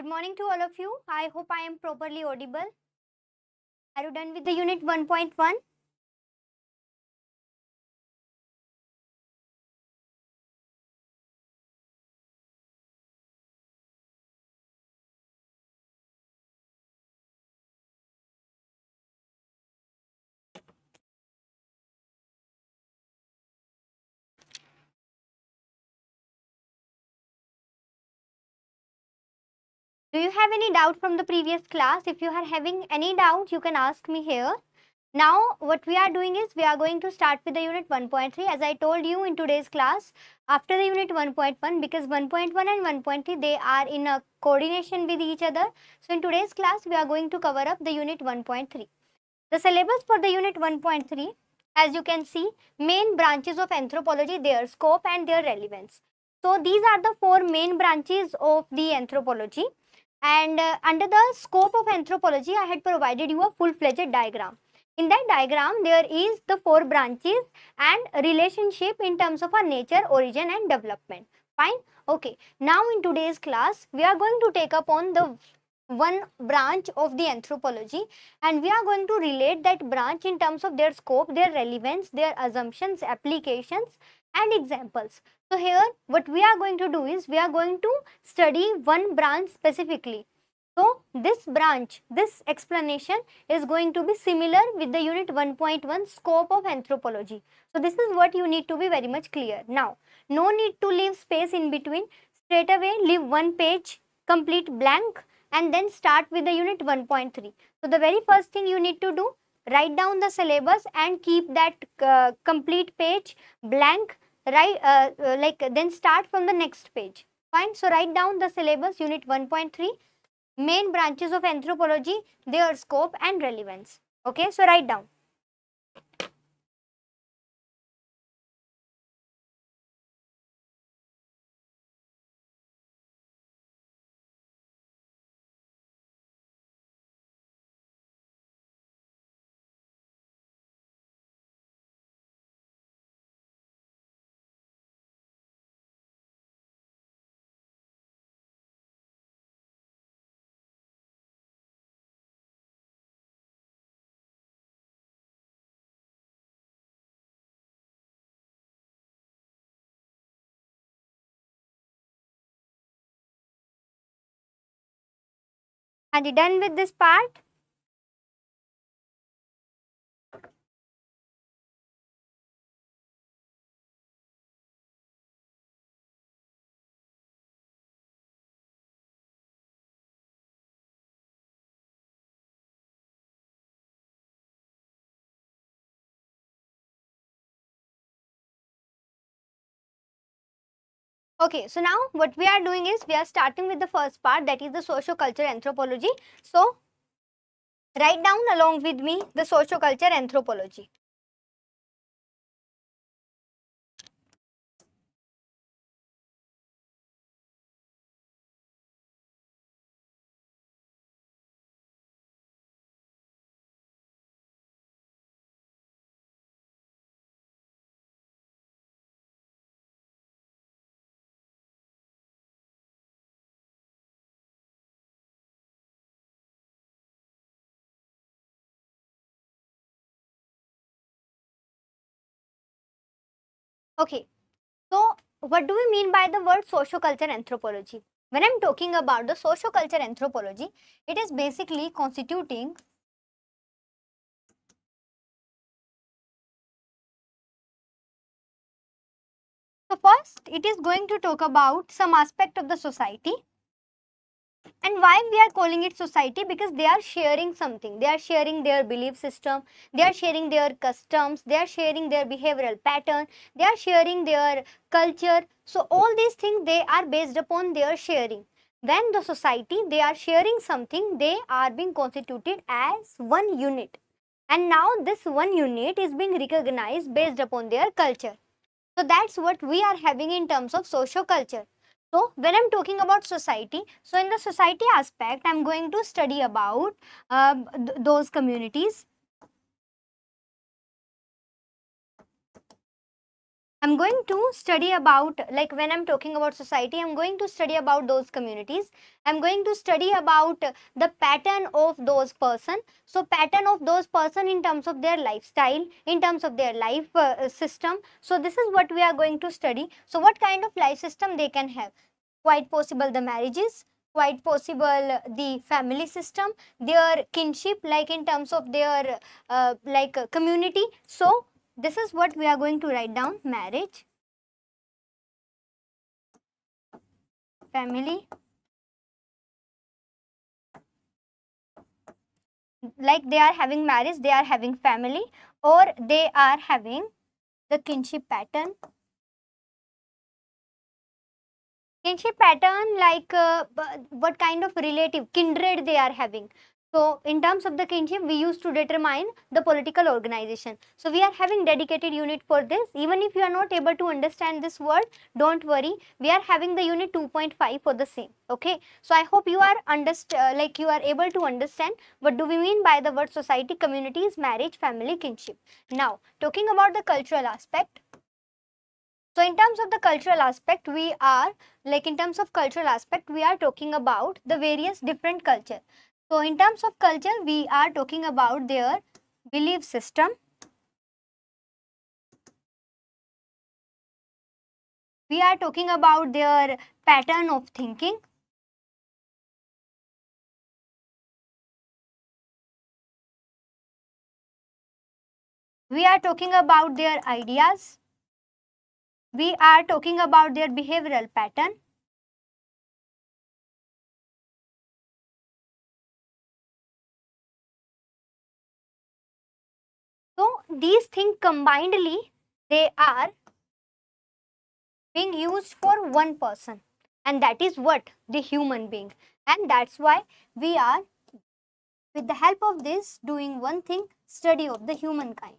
Good morning to all of you. I hope I am properly audible. Are you done with the unit 1.1? Do you have any doubt from the previous class? If you are having any doubt, you can ask me here. Now, what we are doing is we are going to start with the unit 1.3 as I told you in today's class after the unit 1.1, because 1.1 and 1.3 they are in a coordination with each other. So, in today's class we are going to cover up the unit 1.3. The syllabus for the unit 1.3, as you can see, main branches of anthropology, their scope and their relevance. So, these are the four main branches of the anthropology. And under the scope of anthropology, I had provided you a full-fledged diagram. In that diagram, there is the four branches and relationship in terms of our nature, origin and development. Fine. Okay. Now in today's class, we are going to take up on the one branch of the anthropology, and we are going to relate that branch in terms of their scope, their relevance, their assumptions, applications and examples. So here what we are going to do is we are going to study one branch specifically. So this branch, this explanation is going to be similar with the unit 1.1 scope of anthropology. So this is what you need to be very much clear. Now, no need to leave space in between. Straight away leave one page complete blank and then start with the unit 1.3. So the very first thing you need to do, write down the syllabus and keep that complete page blank, then start from the next page. Fine. So write down the syllabus unit 1.3, main branches of anthropology, their scope and relevance. Okay, so write down. Are you done with this part? Okay, so now what we are doing is we are starting with the first part, that is the socio-culture anthropology. So write down along with me the socio-culture anthropology. Okay, so what do we mean by the word socio-culture anthropology? When I'm talking about the socio-culture anthropology, it is basically constituting so first it is going to talk about some aspect of the society. And why we are calling it society? Because they are sharing something. They are sharing their belief system, they are sharing their customs, they are sharing their behavioral pattern, they are sharing their culture. So all these things, they are based upon their sharing. When the society, they are sharing something, they are being constituted as one unit. And now this one unit is being recognized based upon their culture. So that's what we are having in terms of socio-culture. So when I'm talking about society, so in the society aspect, I'm going to study about those communities. I'm going to study about, like when I'm talking about society, I'm going to study about those communities. I'm going to study about the pattern of those person. So pattern of those person in terms of their lifestyle, in terms of their life system. So this is what we are going to study. So what kind of life system they can have? Quite possible the marriages, quite possible the family system, their kinship, like in terms of their community. So this is what we are going to write down: marriage, family, like they are having marriage, they are having family, or they are having the kinship pattern. Kinship pattern, like what kind of relative, kindred they are having. So in terms of the kinship, we used to determine the political organization. So we are having dedicated unit for this. Even if you are not able to understand this word, don't worry. We are having the unit 2.5 for the same. Okay. So I hope you are you are able to understand what do we mean by the word society, communities, marriage, family, kinship. Now talking about the cultural aspect. So in terms of the cultural aspect, we are talking about the various different culture. So in terms of culture, we are talking about their belief system. We are talking about their pattern of thinking. We are talking about their ideas. We are talking about their behavioral pattern. So these things combinedly, they are being used for one person, and that is what? The human being. And that's why we are, with the help of this, doing one thing: study of the humankind.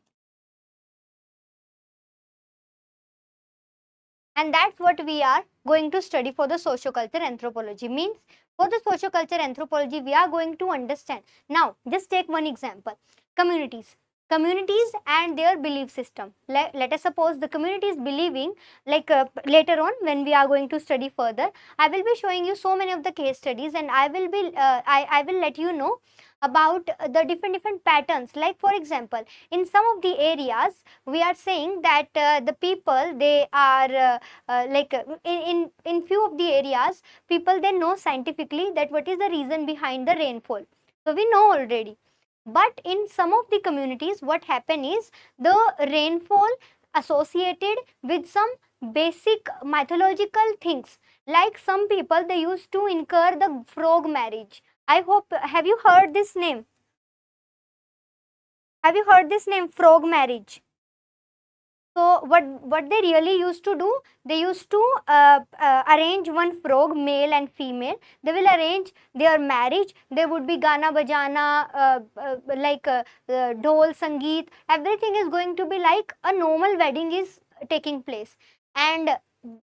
And that's what we are going to study for the socioculture anthropology. Means for the socioculture anthropology, we are going to understand. Now just take one example: communities and their belief system. Let us suppose the community is believing, later on when we are going to study further, I will be showing you so many of the case studies, and I will let you know about the different patterns. Like for example, in some of the areas, we are saying that the people, they are in few of the areas, people, they know scientifically that what is the reason behind the rainfall. So we know already. But in some of the communities, what happen is the rainfall associated with some basic mythological things. Like some people, they used to incur the frog marriage. I hope, have you heard this name? Have you heard this name, frog marriage? So what they really used to do, they used to arrange one frog, male and female. They will arrange their marriage. There would be gana bajana, dhol, sangeet. Everything is going to be like a normal wedding is taking place, and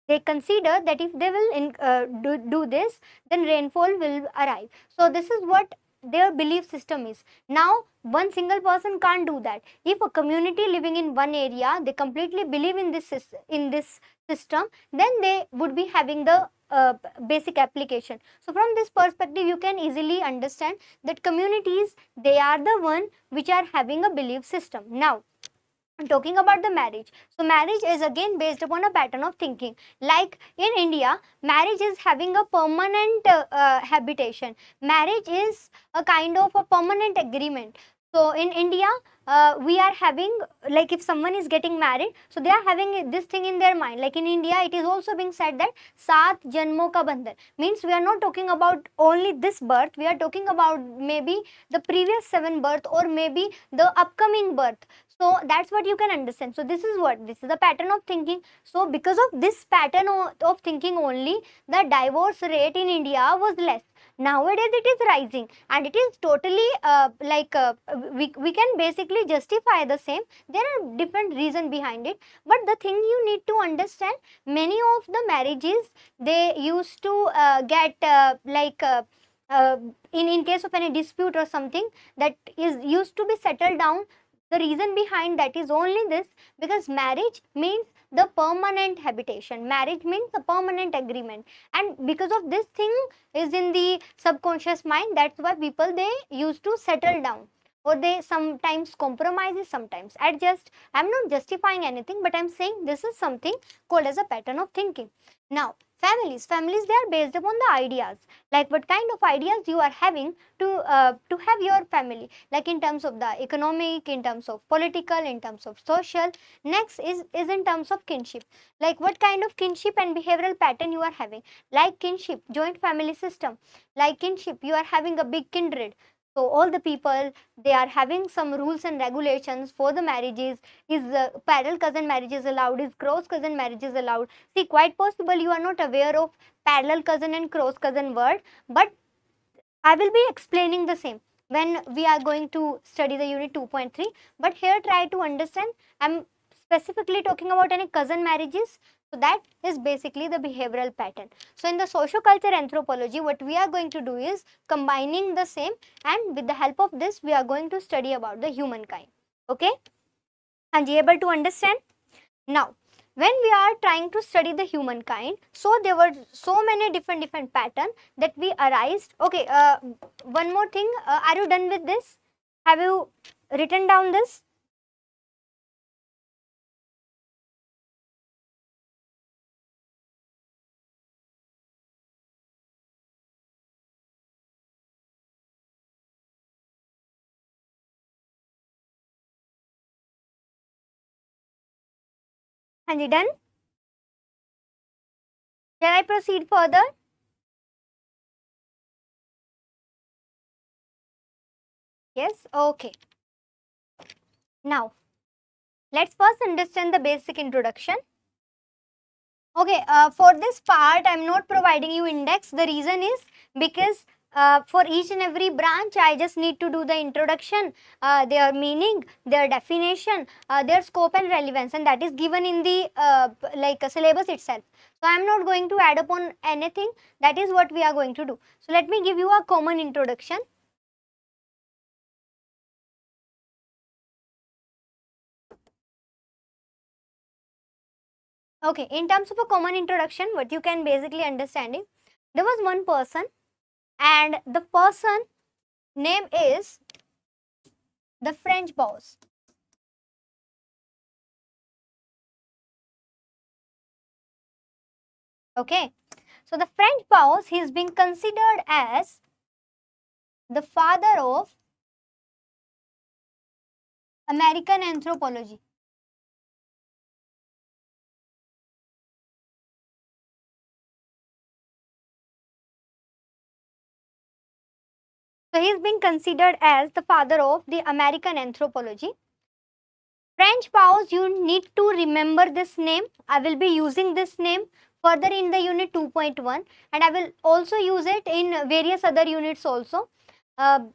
they consider that if they will do this, then rainfall will arrive. So this is what their belief system is. Now one single person can't do that. If a community living in one area, they completely believe in this system, then they would be having the basic application. So from this perspective, you can easily understand that communities, they are the one which are having a belief system. Now talking about the marriage. So marriage is again based upon a pattern of thinking. Like in India, marriage is having a permanent habitation. Marriage is a kind of a permanent agreement. So in India, we are having, like if someone is getting married, so they are having this thing in their mind. Like in India, it is also being said that सात जन्मों का बंधन. Means we are not talking about only this birth, we are talking about maybe the previous 7 birth, or maybe the upcoming birth. So that's what you can understand. So this is the pattern of thinking. So because of this pattern of thinking only, the divorce rate in India was less. Nowadays it is rising, and it is totally we can basically justify the same. There are different reasons behind it, but the thing you need to understand, many of the marriages, they used to get in case of any dispute or something, that is used to be settled down. The reason behind that is only this: because marriage means the permanent habitation. Marriage means a permanent agreement, and because of this thing is in the subconscious mind, that's why people, they used to settle down, or they sometimes compromises, sometimes adjust. I'm not justifying anything, but I'm saying this is something called as a pattern of thinking. Now, families, they are based upon the ideas, like what kind of ideas you are having to have your family, like in terms of the economic, in terms of political, in terms of social. Next is in terms of kinship, like what kind of kinship and behavioral pattern you are having, like kinship, joint family system, like kinship, you are having a big kindred. So all the people, they are having some rules and regulations for the marriages. Is parallel cousin marriages allowed, is cross cousin marriages allowed? See, quite possible you are not aware of parallel cousin and cross cousin word, but I will be explaining the same when we are going to study the unit 2.3. But here try to understand, I'm specifically talking about any cousin marriages. So that is basically the behavioral pattern. So in the socio-culture anthropology, what we are going to do is combining the same, and with the help of this, we are going to study about the humankind. Okay? Are you able to understand? Now, when we are trying to study the humankind, so there were so many different patterns that we arised. Okay, one more thing, are you done with this? Have you written down this? Have you done? Shall I proceed further? Yes, okay. Now, let's first understand the basic introduction. Okay, for this part, I'm not providing you index. The reason is because for each and every branch, I just need to do the introduction, their meaning, their definition, their scope and relevance, and that is given in the syllabus itself. So I'm not going to add upon anything. That is what we are going to do. So let me give you a common introduction. Okay, in terms of a common introduction, what you can basically understand is, there was one person, and the person name is the French boss. Okay, so the French boss, he is being considered as the father of American anthropology. So he is being considered as the father of the American anthropology. French boss, you need to remember this name. I will be using this name further in the unit 2.1, and I will also use it in various other units also.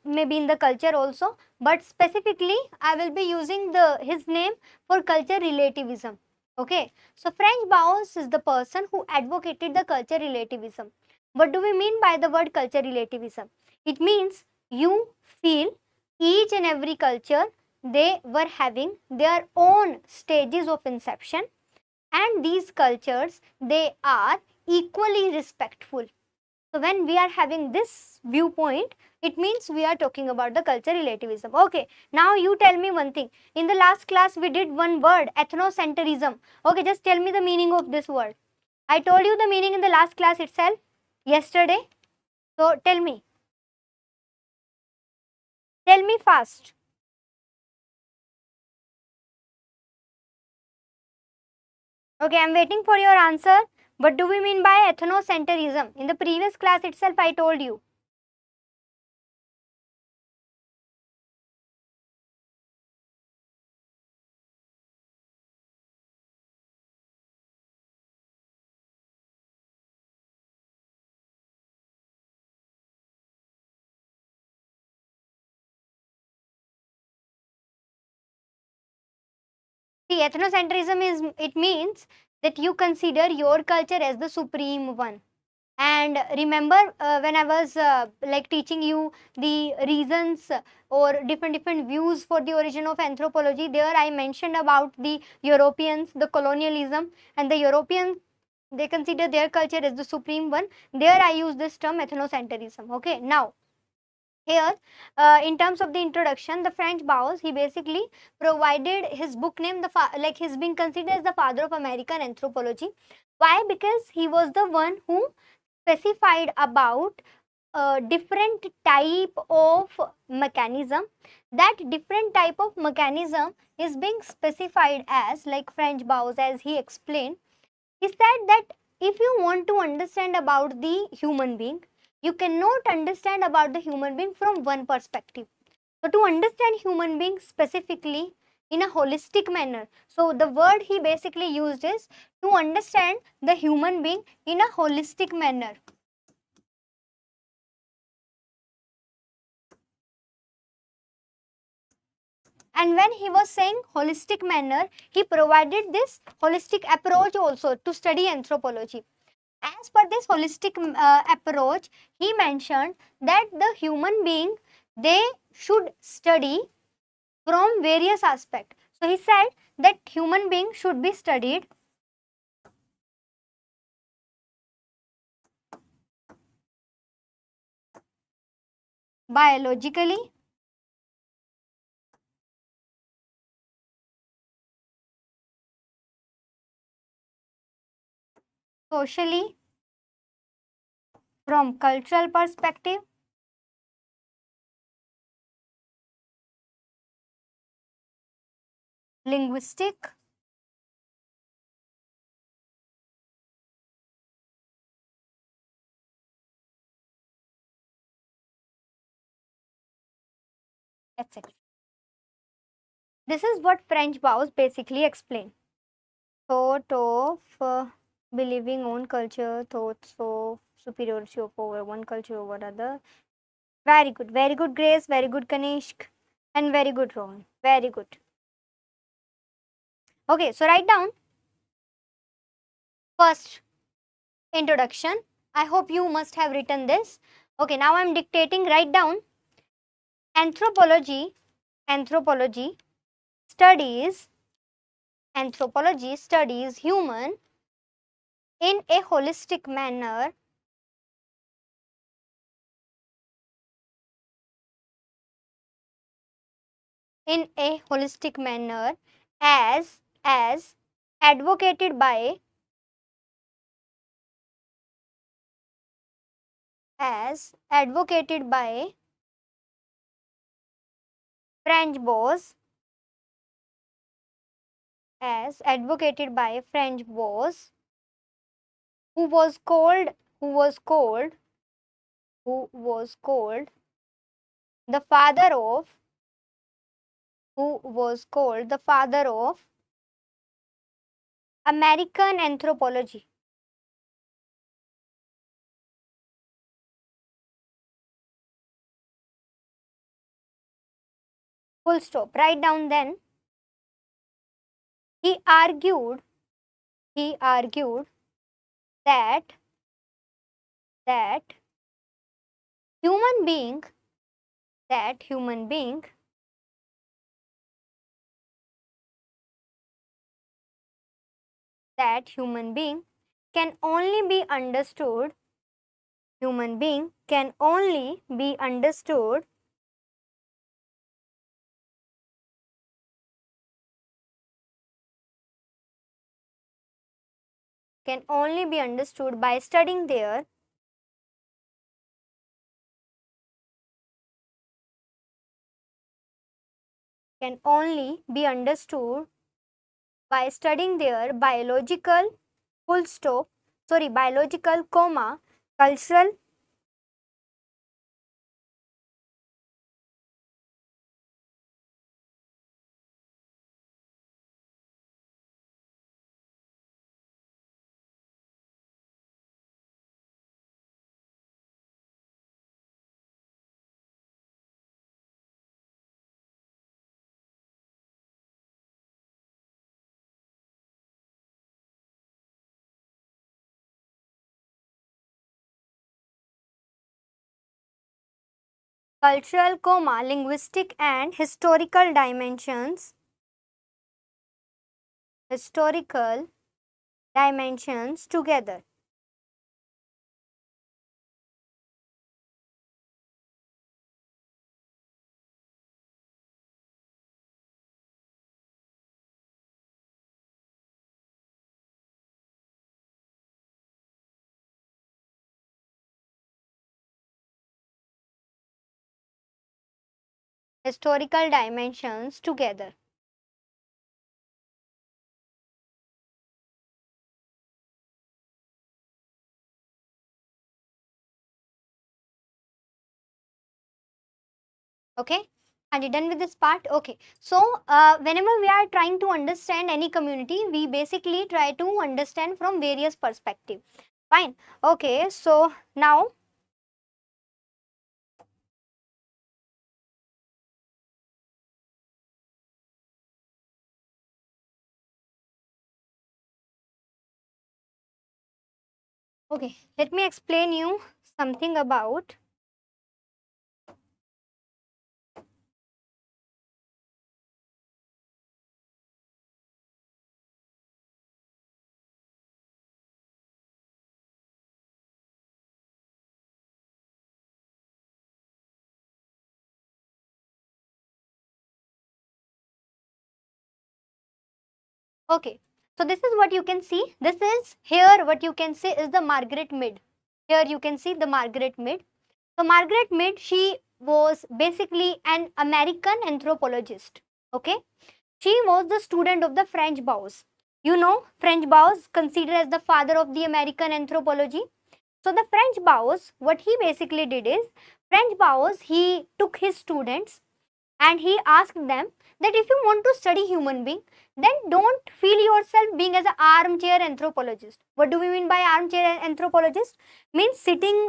Maybe in the culture also, but specifically I will be using his name for culture relativism. Okay, so French Bauhaus is the person who advocated the culture relativism. What do we mean by the word culture relativism? It means you feel each and every culture, they were having their own stages of inception, and these cultures, they are equally respectful. So when we are having this viewpoint, it means we are talking about the culture relativism. Okay, now you tell me one thing. In the last class, we did one word, ethnocentrism. Okay, just tell me the meaning of this word. I told you the meaning in the last class itself, yesterday. So tell me. Tell me fast. Okay, I'm waiting for your answer. What do we mean by ethnocentrism? In the previous class itself, I told you. See, ethnocentrism is, it means that you consider your culture as the supreme one. And remember, when I was like teaching you the reasons or different views for the origin of anthropology, there I mentioned about the Europeans, the colonialism, and the Europeans, they consider their culture as the supreme one. There I use this term ethnocentrism. Okay, now here, in terms of the introduction, the French Bowes, he basically provided his book name, like he's being considered as the father of American anthropology. Why? Because he was the one who specified about a different type of mechanism. That different type of mechanism is being specified as, like French Bowes, as he explained. He said that if you want to understand about the human being, you cannot understand about the human being from one perspective. So to understand human being specifically in a holistic manner, so the word he basically used is to understand the human being in a holistic manner. And when he was saying holistic manner, he provided this holistic approach also to study anthropology. As per this holistic approach, he mentioned that the human being, they should study from various aspects. So he said that human being should be studied biologically, socially, from cultural perspective, linguistic, etc. This is what French Bowes basically explained. Thought of believing own culture, thoughts of superiority of over one culture over other. Very good, Grace, very good, Kanishk, and very good, Rohan. Very good. Okay, so write down first introduction. I hope you must have written this. Okay, now I'm dictating. Write down anthropology. Anthropology studies. Anthropology studies human in a holistic manner. In a holistic manner, as advocated by French Bowes, as advocated by French Bowes, who was called who was called who was called the father of who was called the father of American anthropology. Full stop. Write down then. He argued that that human being that human being that human being can only be understood human being can only be understood by studying their can only be understood by studying their biological full stop biological comma cultural cultural, linguistic and historical dimensions. Historical dimensions together. Historical dimensions together. Okay, are you done with this part? Okay, so whenever we are trying to understand any community, we basically try to understand from various perspectives. Fine. Okay, so now okay, let me explain you something about. Okay, so this is what you can see. This is here what you can see is the Margaret Mead. Here you can see the Margaret Mead. So Margaret Mead, she was basically an American anthropologist. Okay, she was the student of the French Bauhaus. You know, French Bauhaus considered as the father of the American anthropology. So the French Bauhaus, what he basically did is, French Bauhaus, he took his students and he asked them that if you want to study human being, then don't feel yourself being as an armchair anthropologist. What do we mean by armchair anthropologist? Means sitting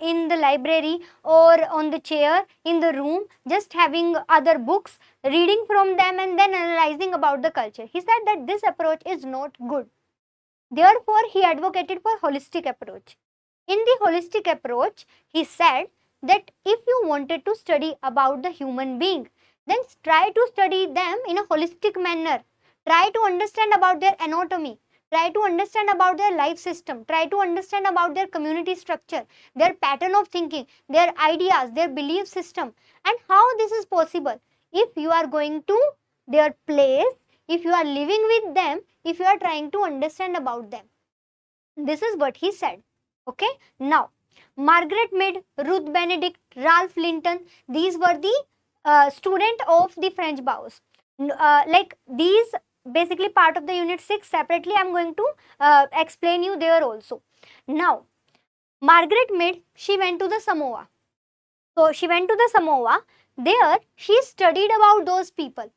in the library or on the chair in the room, just having other books, reading from them and then analyzing about the culture. He said that this approach is not good. Therefore, he advocated for holistic approach. In the holistic approach, he said that if you wanted to study about the human being, then try to study them in a holistic manner. Try to understand about their anatomy. Try to understand about their life system. Try to understand about their community structure, their pattern of thinking, their ideas, their belief system, and how this is possible. If you are going to their place, if you are living with them, if you are trying to understand about them. This is what he said. Okay, now Margaret Mead, Ruth Benedict, Ralph Linton, these were the student of the French Bauhaus. Like these basically part of the unit 6 separately I am going to explain you there also. Now Margaret Mead, she went to the Samoa. So she went to the Samoa. There she studied about those people.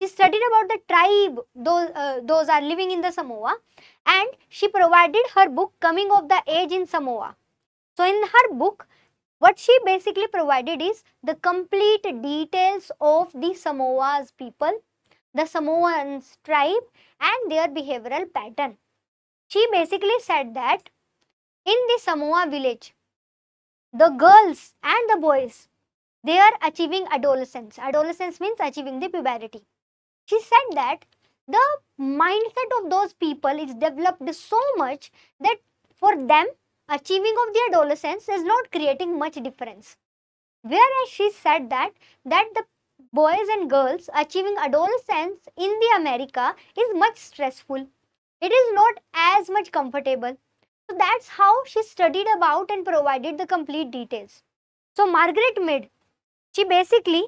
She studied about the tribe, those are living in the Samoa, and she provided her book Coming of the Age in Samoa. So in her book, what she basically provided is the complete details of the Samoa's people, the Samoans tribe and their behavioral pattern. She basically said that in the Samoa village, the girls and the boys, they are achieving adolescence. Adolescence means achieving the puberty. She said that the mindset of those people is developed so much that for them achieving of the adolescence is not creating much difference. Whereas she said that the boys and girls achieving adolescence in the America is much stressful. It is not as much comfortable. So that's how she studied about and provided the complete details. So Margaret Mead, she basically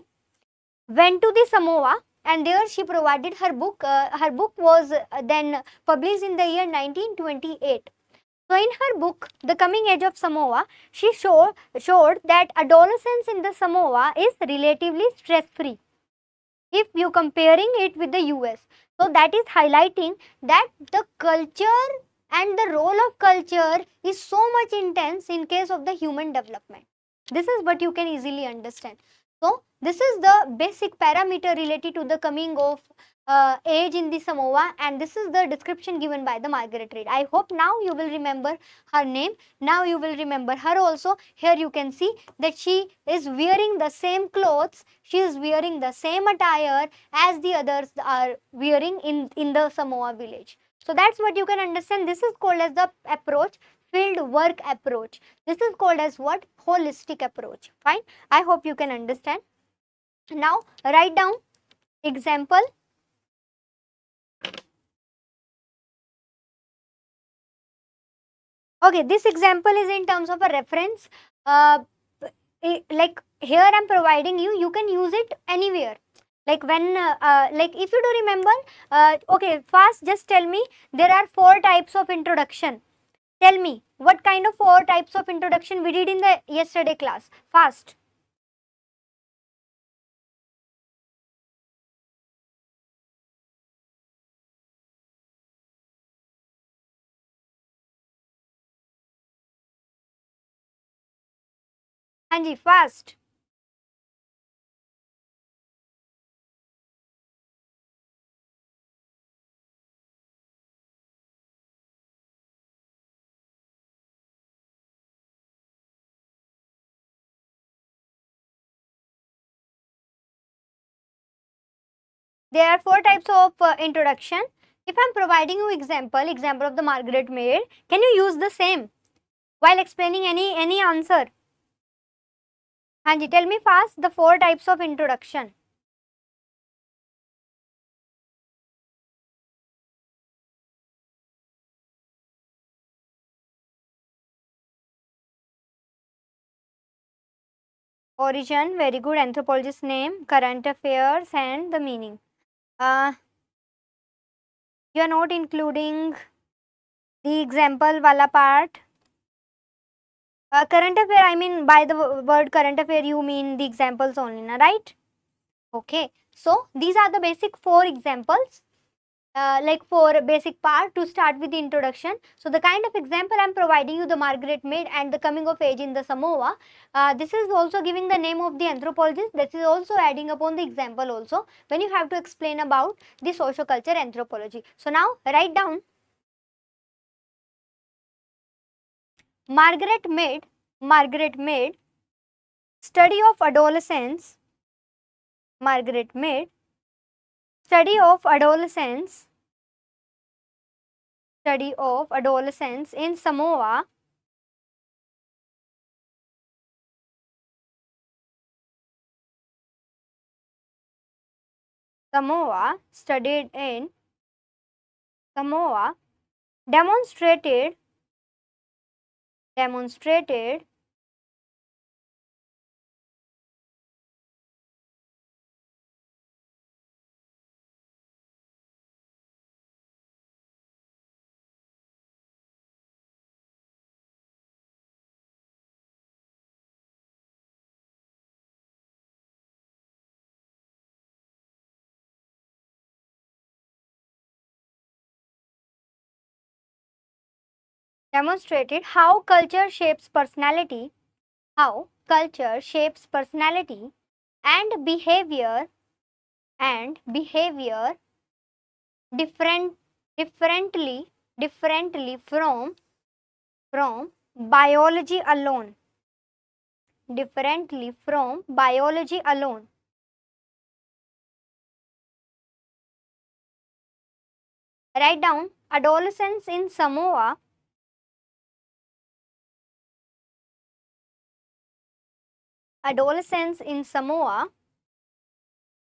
went to the Samoa and there she provided her book. Her book was then published in the year 1928. So in her book, The Coming Age of Samoa, she showed that adolescence in the Samoa is relatively stress-free if you comparing it with the US. So that is highlighting that the culture and the role of culture is so much intense in case of the human development. This is what you can easily understand. So this is the basic parameter related to the coming of age in the Samoa, and this is the description given by the Margaret Reed. I hope now you will remember her name. Now you will remember her also. Here you can see that she is wearing the same clothes, she is wearing the same attire as the others are wearing in the Samoa village. So that's what you can understand. This is called as the approach, field work approach. This is called as what? Holistic approach. Fine. I hope you can understand. Now write down example. Okay, this example is in terms of a reference. Like here I am providing you, you can use it anywhere. Like when, like if you do remember, okay, fast just tell me, there are 4 types of introduction. Tell me, what kind of 4 types of introduction we did in the yesterday class? Fast. Hanji, fast. There are 4 types of introduction. If I am providing you example of the Margaret Mead, can you use the same while explaining any answer? Hanji, tell me fast the 4 types of introduction. Origin, very good. Anthropologist name, current affairs, and the meaning. You are not including the example wala part. Current affair, I mean by the word current affair you mean the examples only, na, right? Okay, so these are the basic 4 examples. Like for basic part to start with the introduction. So the kind of example I am providing you, the Margaret Mead and the coming of age in the Samoa. This is also giving the name of the anthropologist. This is also adding upon the example also when you have to explain about the socio-culture anthropology. So now write down Margaret Mead, study of adolescence, Margaret Mead, study of adolescence in Samoa, studied in Samoa, demonstrated how culture shapes personality, and behavior different differently from biology alone, Write down adolescence in Samoa,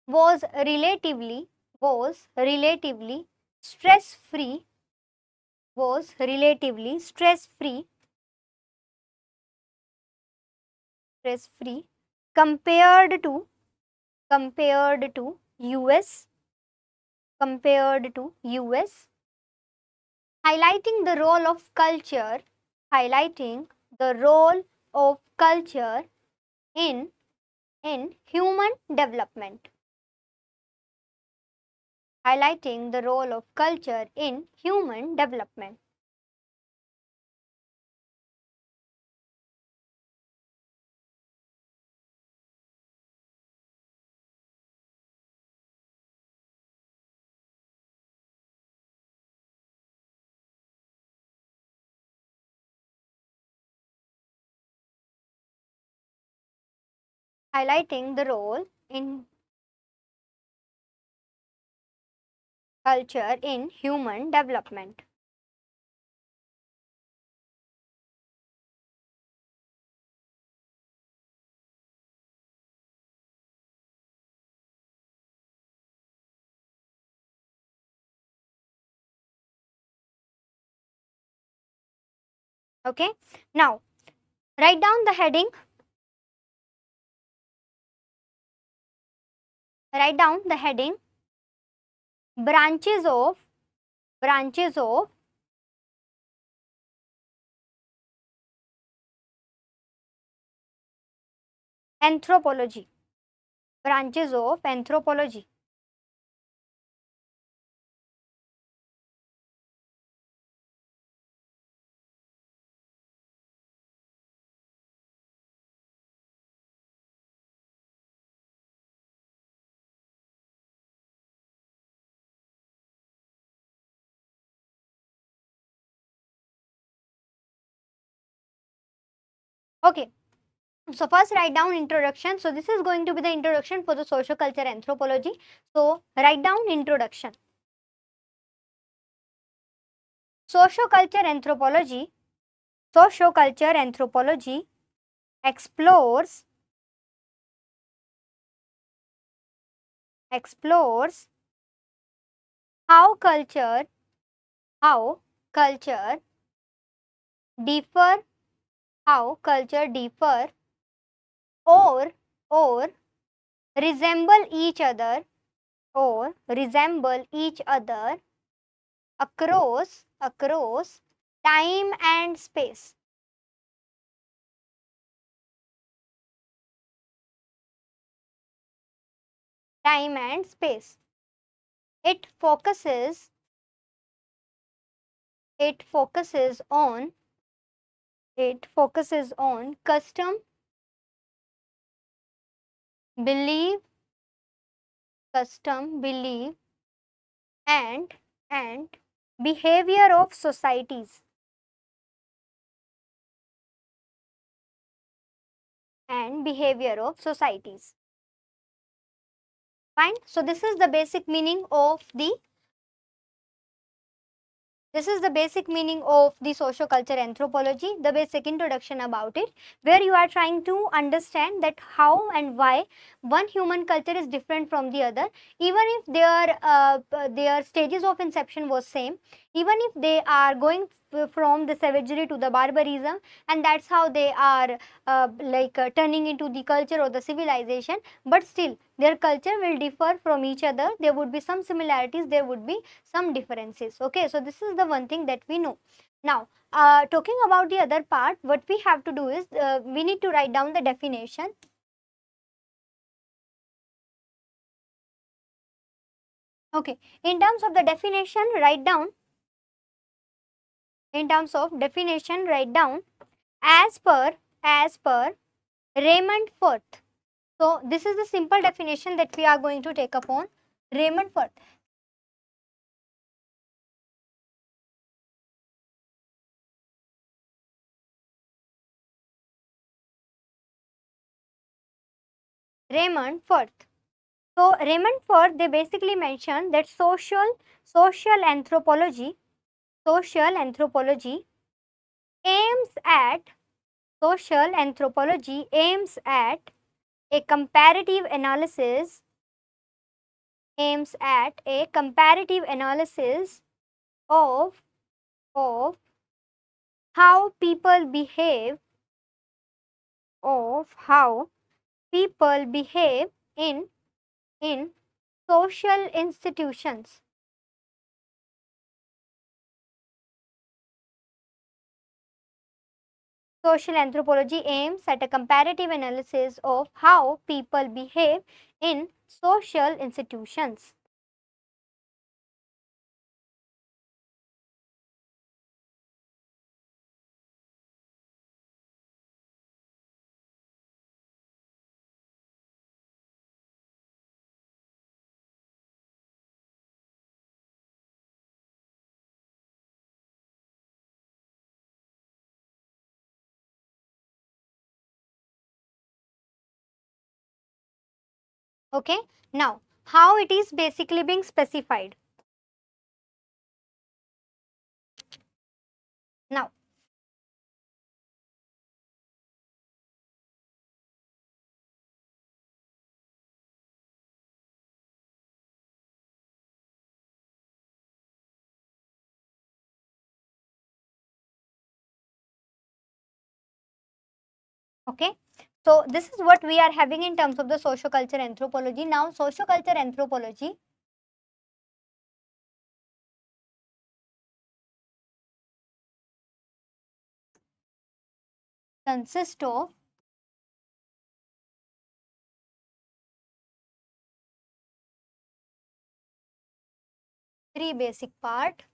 was relatively stress free, compared to US, highlighting the role of culture, in human development, highlighting the role in culture in human development. Okay, now write down the heading. Write down the heading, branches of anthropology. Branches of anthropology. Okay, so first write down introduction. So this is going to be the introduction for the social culture anthropology. So write down introduction. Socioculture anthropology. Socioculture anthropology explores how culture differ or resemble each other across time and space. Time and space. It focuses on custom, belief, and behavior of societies. Fine. So this is the basic meaning of the socioculture anthropology, the basic introduction about it, where you are trying to understand that how and why one human culture is different from the other, even if their stages of inception was same, even if they are going from the savagery to the barbarism, and that's how they are turning into the culture or the civilization, but still their culture will differ from each other. There would be some similarities, there would be some differences. Okay, so this is the one thing that we know. Now talking about the other part, what we have to do is we need to write down the definition. Okay, in terms of the definition, write down as per Raymond Firth. So this is the simple definition that we are going to take upon. Raymond Firth. Raymond Firth. So Raymond Firth, they basically mentioned that social anthropology aims at a comparative analysis of how people behave in social institutions. Social anthropology aims at a comparative analysis of how people behave in social institutions. Okay. Now, how it is basically being specified. Now, okay. So, this is what we are having in terms of the socioculture anthropology. Now, socioculture anthropology consists of three basic parts.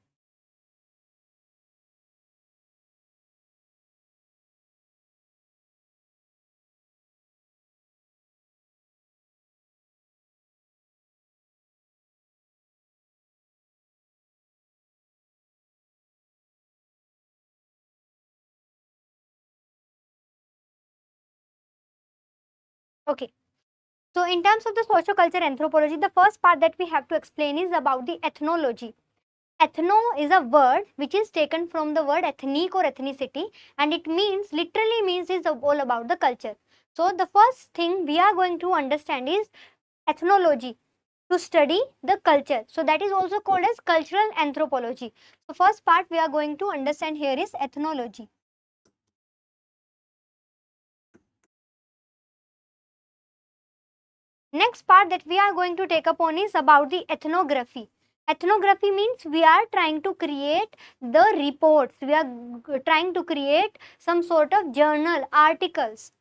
Okay. So, in terms of the socioculture anthropology, the first part that we have to explain is about the ethnology. Ethno is a word which is taken from the word ethnic or ethnicity, and it means, literally means, is all about the culture. So, the first thing we are going to understand is ethnology, to study the culture. So, that is also called as cultural anthropology. So, first part we are going to understand here is ethnology. Next part that we are going to take up on is about the ethnography. Ethnography means we are trying to create the reports, we are trying to create some sort of journal, articles.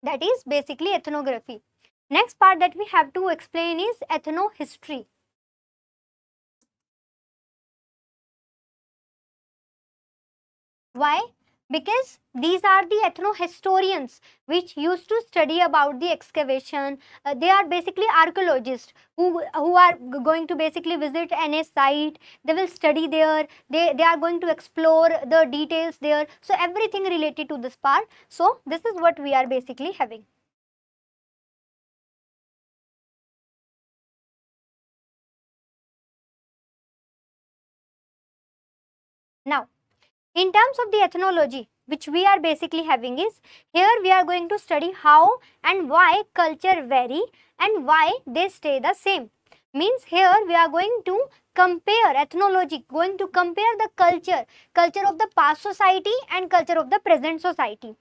That is basically ethnography. Next part that we have to explain is ethnohistory. Why? Because these are the ethnohistorians which used to study about the excavation. They are basically archaeologists who are going to basically visit any site. They will study there. They are going to explore the details there. So everything related to this part. So this is what we are basically having. Now, in terms of the ethnology, which we are basically having is, here we are going to study how and why culture vary and why they stay the same. Means here we are going to compare ethnology, going to compare the culture of the past society and culture of the present society.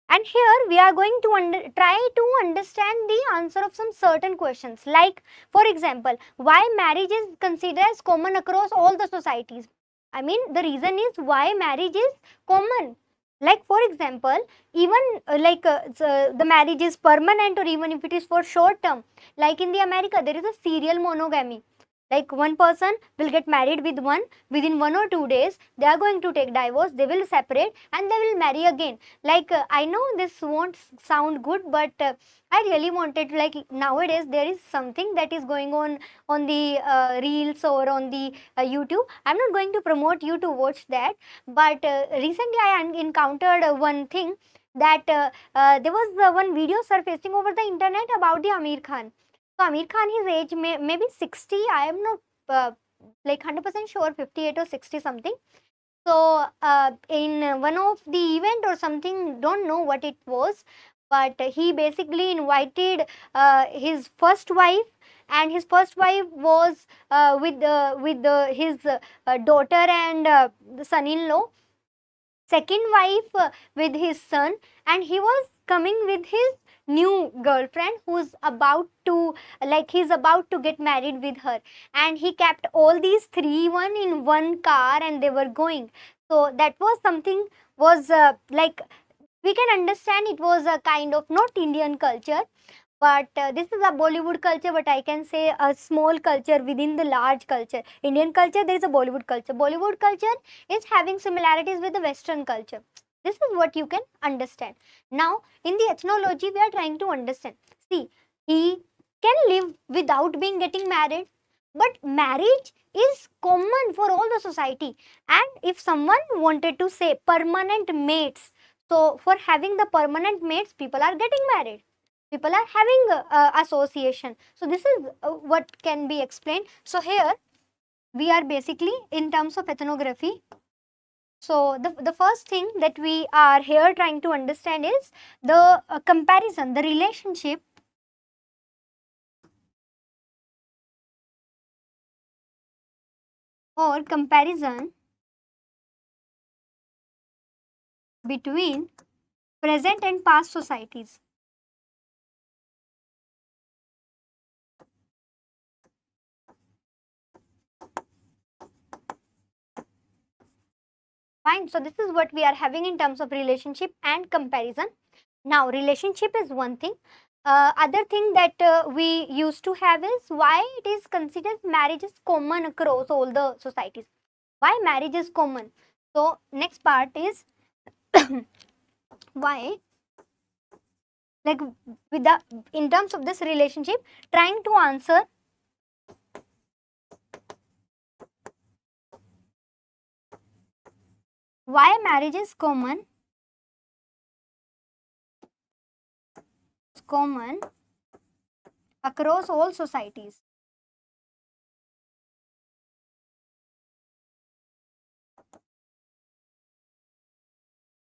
And here we are going to try to understand the answer of some certain questions, like for example, why marriage is considered as common across all the societies. I mean, the reason is why marriage is common. Like for example, even the marriage is permanent, or even if it is for short term. Like in the America, there is a serial monogamy. Like one person will get married with one, within 1 or 2 days they are going to take divorce, they will separate and they will marry again. Like I know this won't sound good, but I really wanted to, like, nowadays there is something that is going on the reels or on the YouTube. I'm not going to promote you to watch that, but recently I encountered one thing that there was one video surfacing over the internet about the Amir Khan. So Amir Khan, his age maybe 60. I am not like 100% sure, 58 or 60 something. So in one of the event or something, don't know what it was, but he basically invited his first wife, and his first wife was with his daughter and the son-in-law. Second wife with his son, and he was coming with his new girlfriend who's about to, like, he's about to get married with her, and he kept all these three one in one car and they were going. So that was something, was like, we can understand it was a kind of not Indian culture, but this is a Bollywood culture, but I can say a small culture within the large culture. Indian culture, there is a Bollywood culture. Bollywood culture is having similarities with the Western culture. This is what you can understand. Now, in the ethnology, we are trying to understand. See, he can live without being getting married. but marriage is common for all the society. And if someone wanted to say permanent mates, so for having the permanent mates, people are getting married, people are having association. So this is what can be explained. So here we are basically in terms of ethnography. So the first thing that we are here trying to understand is the comparison, the relationship or comparison between present and past societies. Fine. So this is what we are having in terms of relationship and comparison. Now, relationship is one thing. Other thing that we used to have is why it is considered marriage is common across all the societies. Why marriage is common? So next part is why, like with the in terms of this relationship, trying to answer why marriage is common across all societies.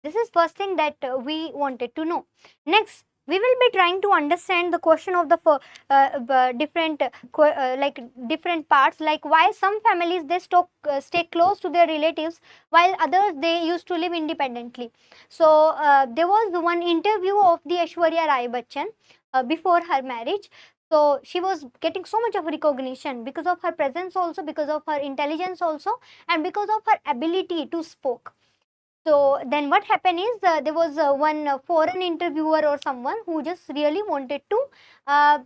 This is first thing that we wanted to know. Next, we will be trying to understand the question of the different like different parts, like why some families they stay close to their relatives while others they used to live independently. So there was one interview of the Aishwarya Rai Bachchan before her marriage. So she was getting so much of recognition because of her presence also, because of her intelligence also, and because of her ability to speak. So then what happened is there was one foreign interviewer or someone who just really wanted to uh,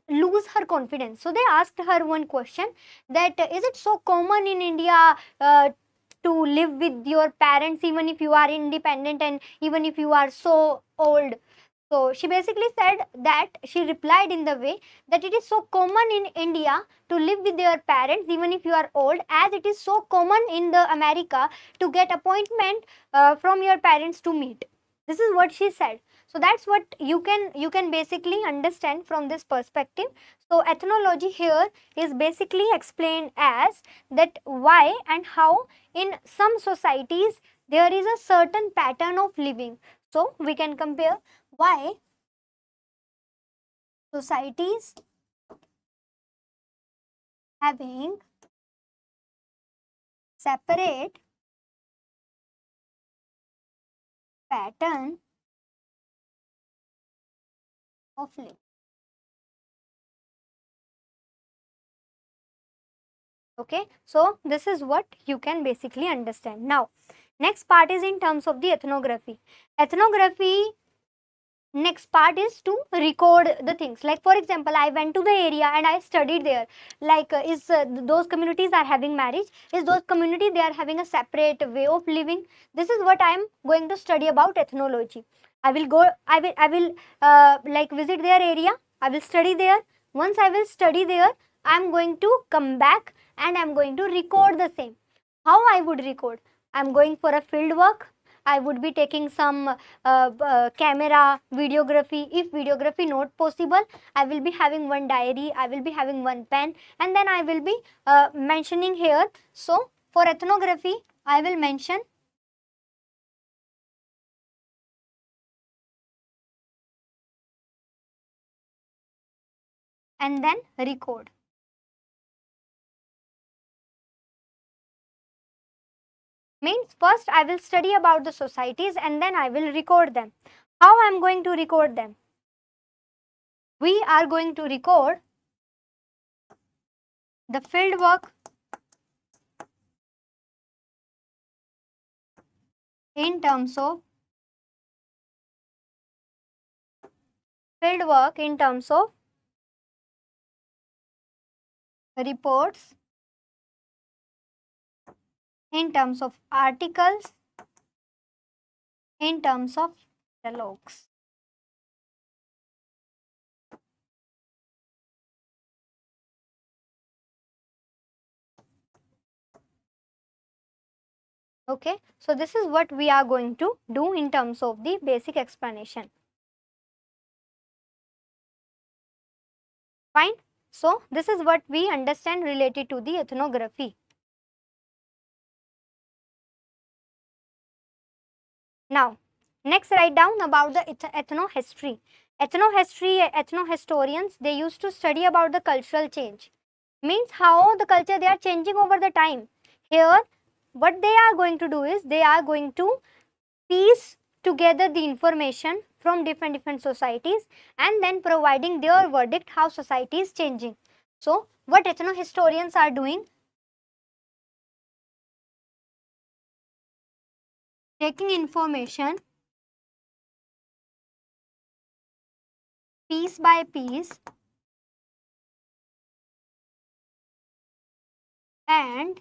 lose her confidence. So they asked her one question that is it so common in India to live with your parents even if you are independent and even if you are so old? So she basically said that she replied in the way that it is so common in India to live with your parents even if you are old, as it is so common in the America to get appointment from your parents to meet. This is what she said. So that's what you can basically understand from this perspective. So ethnology here is basically explained as that why and how in some societies there is a certain pattern of living. So we can compare why societies having separate pattern of living. Okay, so this is what you can basically understand. Now next part is in terms of the ethnography. Next part is to record the things, like for example I went to the area and I studied there, like is those communities are having marriage, is those community they are having a separate way of living. This is what I am going to study about ethnology. I will like visit their area, I will study there. Once I will study there, I am going to come back and I am going to record the same. How I would record? I am going for a field work, I would be taking some camera, videography. If videography not possible, I will be having one diary, I will be having one pen, and then I will be mentioning here. So for ethnography, I will mention and then record. Means first I will study about the societies and then I will record them. How I am going to record them? We are going to record the field work in terms of reports, in terms of articles, in terms of catalogs. Okay, so this is what we are going to do in terms of the basic explanation. Fine. So this is what we understand related to the ethnography. Now, next write down about the ethnohistory. Ethnohistorians, they used to study about the cultural change. Means how the culture they are changing over the time. Here, what they are going to do is they are going to piece together the information from different societies and then providing their verdict how society is changing. So, what ethnohistorians are doing, taking information piece by piece and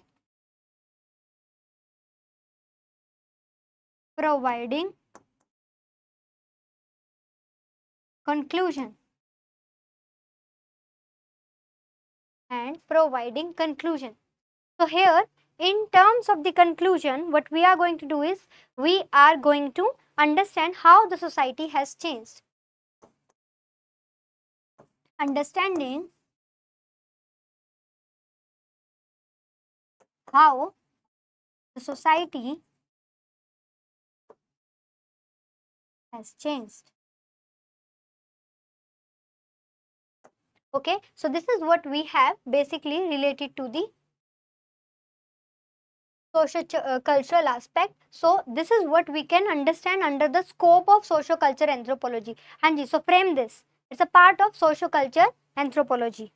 providing conclusion So here in terms of the conclusion, what we are going to do is we are going to understand how the society has changed. Understanding how the society has changed. Okay, so this is what we have basically related to the cultural aspect. So this is what we can understand under the scope of socio-culture anthropology. Hanji, so frame this. It's a part of socio-culture anthropology.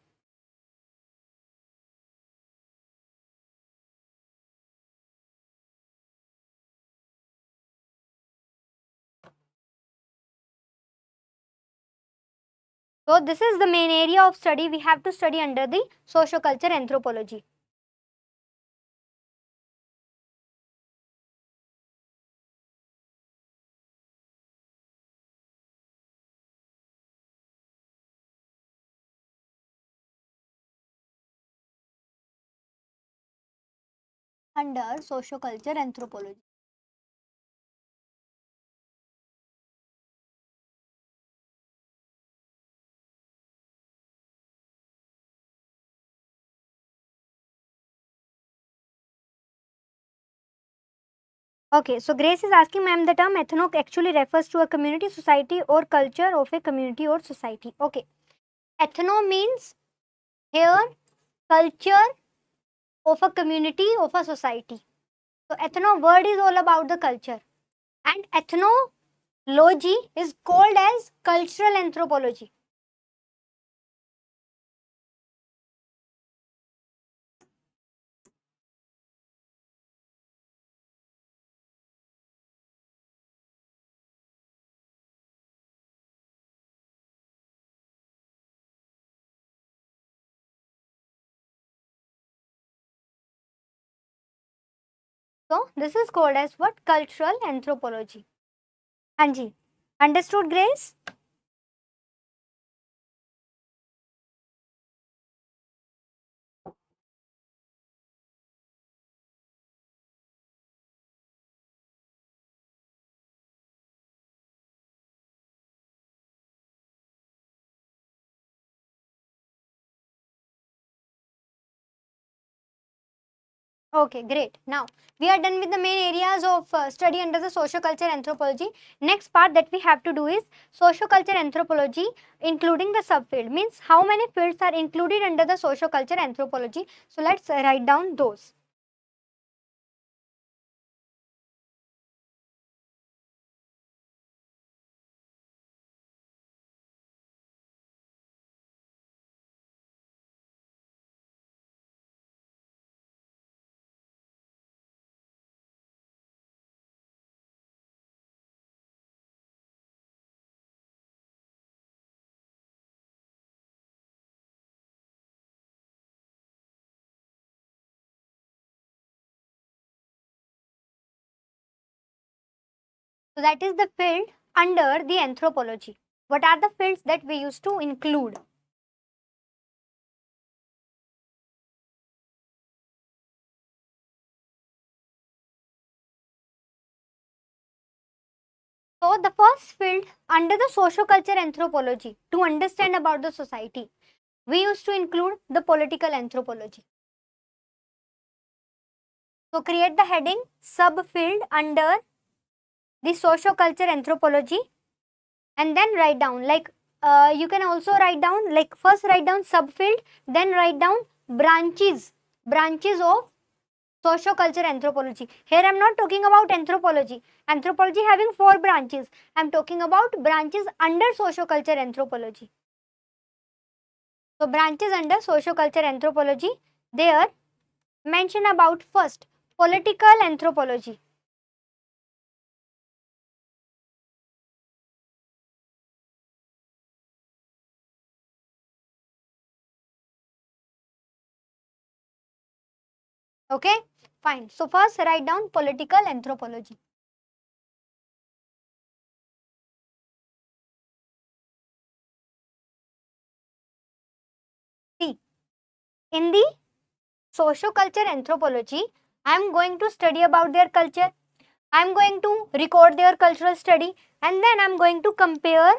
So this is the main area of study we have to study under the socio-culture anthropology. Under socio-culture anthropology. Okay, so Grace is asking, ma'am, the term ethno actually refers to a community, society or culture of a community or society. Okay, ethno means here culture of a community, of a society. So ethno word is all about the culture and ethnology is called as cultural anthropology. So this is called as what? Cultural anthropology. Hanji, understood Grace? Okay, great. Now, we are done with the main areas of study under the socioculture anthropology. Next part that we have to do is socioculture anthropology, including the subfield. Means how many fields are included under the socioculture anthropology. So, let's write down those. So, that is the field under the anthropology. What are the fields that we used to include? So the first field under the socio-culture anthropology, to understand about the society, we used to include the political anthropology. So create the heading sub-field under the socio-culture anthropology, and then write down like you can also write down like first write down subfield, then write down branches of socio-culture anthropology. Here I am not talking about anthropology. Anthropology having 4 branches. I am talking about branches under socio-culture anthropology. So branches under socio-culture anthropology, there mention about first political anthropology. Okay, fine. So first write down political anthropology. See, in the socio-culture anthropology, I am going to study about their culture. I am going to record their cultural study, and then I am going to compare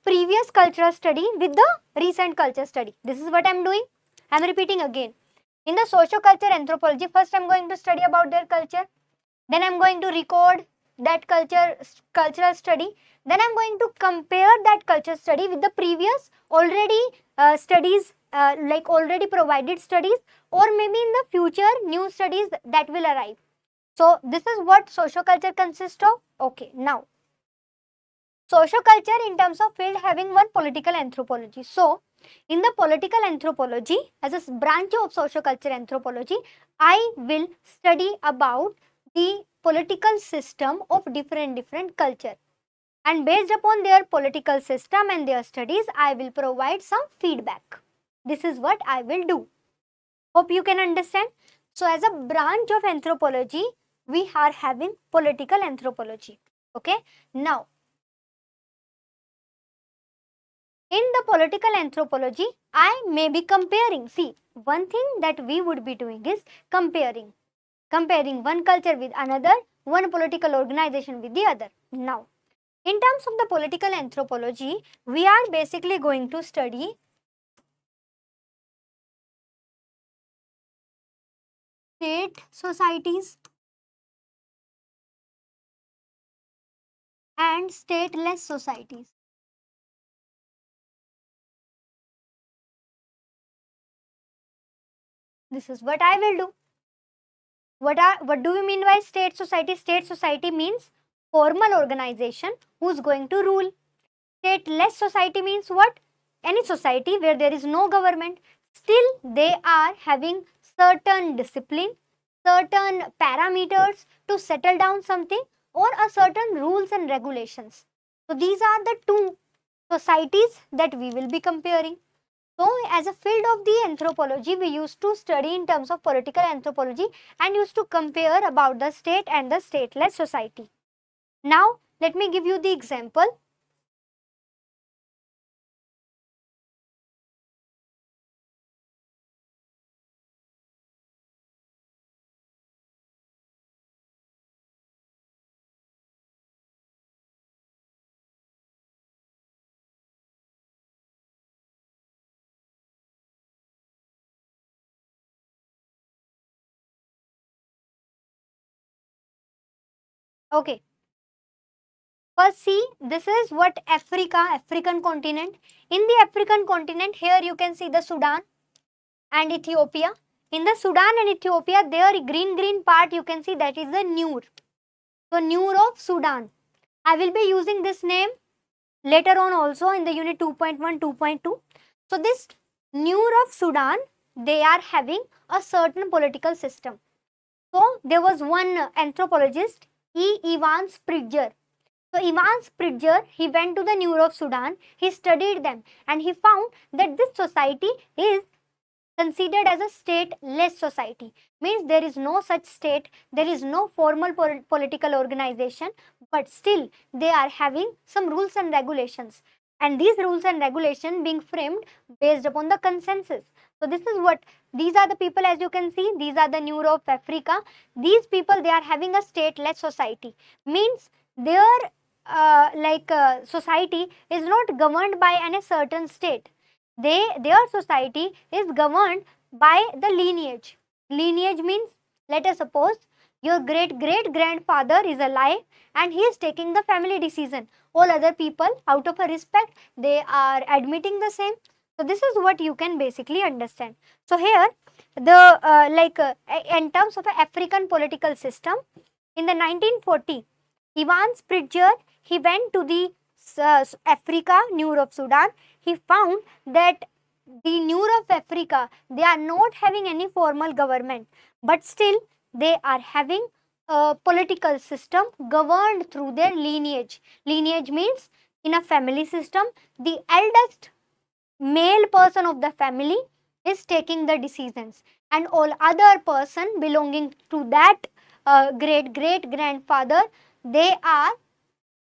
previous cultural study with the recent culture study. This is what I am doing. I am repeating again. In the socio-culture anthropology, first I am going to study about their culture. Then I am going to record that cultural study. Then I am going to compare that culture study with the previous already studies, like already provided studies, or maybe in the future new studies that will arrive. So this is what socioculture consists of. Okay, now socioculture in terms of field having one political anthropology. So in the political anthropology, as a branch of socioculture anthropology, I will study about the political system of different culture, and based upon their political system and their studies, I will provide some feedback. This is what I will do. Hope you can understand. So as a branch of anthropology, we are having political anthropology. Okay, now in the political anthropology, I may be comparing. See, one thing that we would be doing is comparing one culture with another, one political organization with the other. Now, in terms of the political anthropology, we are basically going to study state societies and stateless societies. This is what I will do. What do we mean by state society? State society means formal organization who's going to rule. Stateless society means what? Any society where there is no government, still they are having certain discipline, certain parameters to settle down something, or a certain rules and regulations. So these are the two societies that we will be comparing. So as a field of the anthropology, we used to study in terms of political anthropology and used to compare about the state and the stateless society. Now let me give you the example. Okay. First see, this is what African continent. In the African continent, here you can see the Sudan and Ethiopia. In the Sudan and Ethiopia, their green part you can see that is the Nur. So Nur of Sudan. I will be using this name later on also in the unit 2.1, 2.2. So this Nur of Sudan, they are having a certain political system. So there was one anthropologist, Evans Pritchard. So Evans Pritchard, he went to the Nur of Sudan, he studied them, and he found that this society is considered as a stateless society. Means there is no such state, there is no formal political organization, but still they are having some rules and regulations. And these rules and regulations being framed based upon the consensus. So this is what, these are the people, as you can see, these are the Nur of Africa. These people, they are having a stateless society. Means their society is not governed by any certain state. Their society is governed by the lineage. Lineage means, let us suppose your great great grandfather is alive and he is taking the family decision. All other people, out of a respect, they are admitting the same. So this is what you can basically understand. So here the in terms of a African political system, in the 1940, Ivan Spritzer, he went to the Africa, Nur of Sudan. He found that the Nur of Africa, they are not having any formal government, but still they are having a political system governed through their lineage. Lineage means, in a family system, the eldest male person of the family is taking the decisions, and all other person belonging to that great great grandfather, they are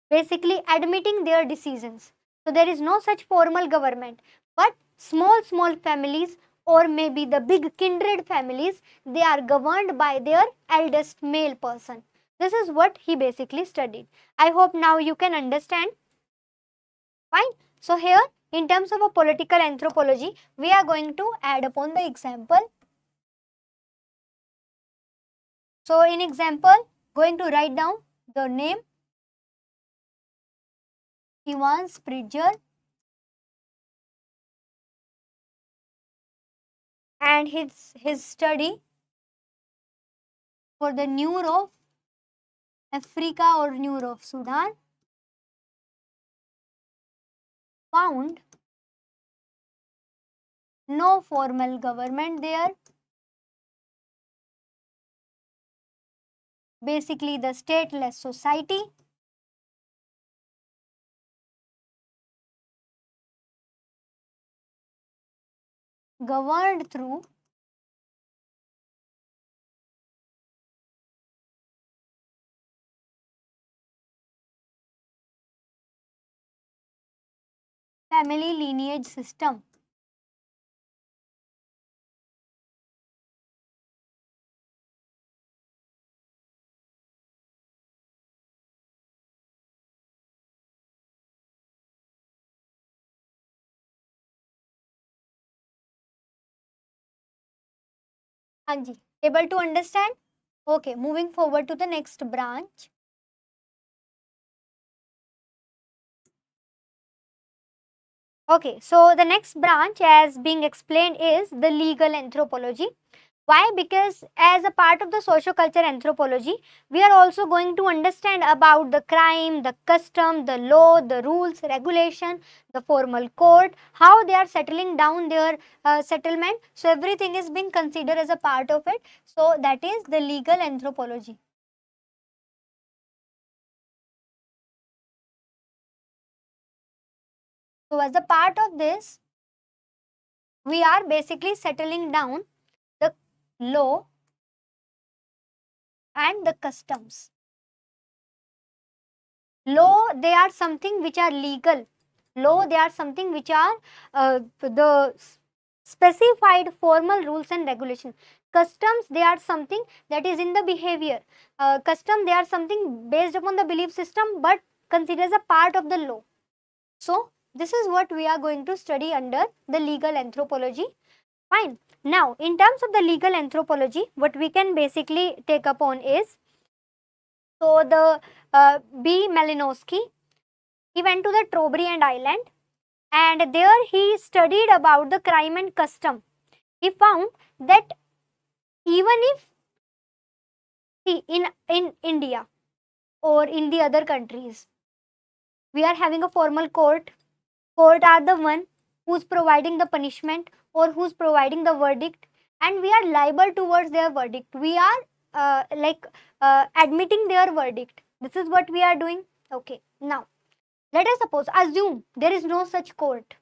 basically admitting their decisions. So there is no such formal government, but small families, or maybe the big kindred families, they are governed by their eldest male person. This is what he basically studied. I hope now you can understand. Fine. So here, in terms of a political anthropology, we are going to add upon the example. So in example, going to write down the name Ivan Spritzer and his study for the Nur of Africa or Nur of Sudan found no formal government there. Basically the stateless society. Governed through family lineage system. Anji, able to understand? Okay, moving forward to the next branch. Okay, so the next branch, as being explained, is the legal anthropology. Why? Because as a part of the socio-culture anthropology, we are also going to understand about the crime, the custom, the law, the rules, regulation, the formal court, how they are settling down their settlement. So everything is being considered as a part of it. So that is the legal anthropology. So as a part of this, we are basically settling down the law and the customs. Law, they are something which are legal. Law, they are something which are the specified formal rules and regulations. Customs, they are something that is in the behavior. Custom, they are something based upon the belief system but considered as a part of the law. So this is what we are going to study under the legal anthropology. Fine. Now, in terms of the legal anthropology, what we can basically take upon is, so the B. Malinowski, he went to the Trobriand Island and there he studied about the crime and custom. He found that even if, see, in India or in the other countries, we are having a formal court. Court are the one who's providing the punishment or who's providing the verdict, and we are liable towards their verdict. We are admitting their verdict. This is what we are doing. Okay, now let us assume there is no such court.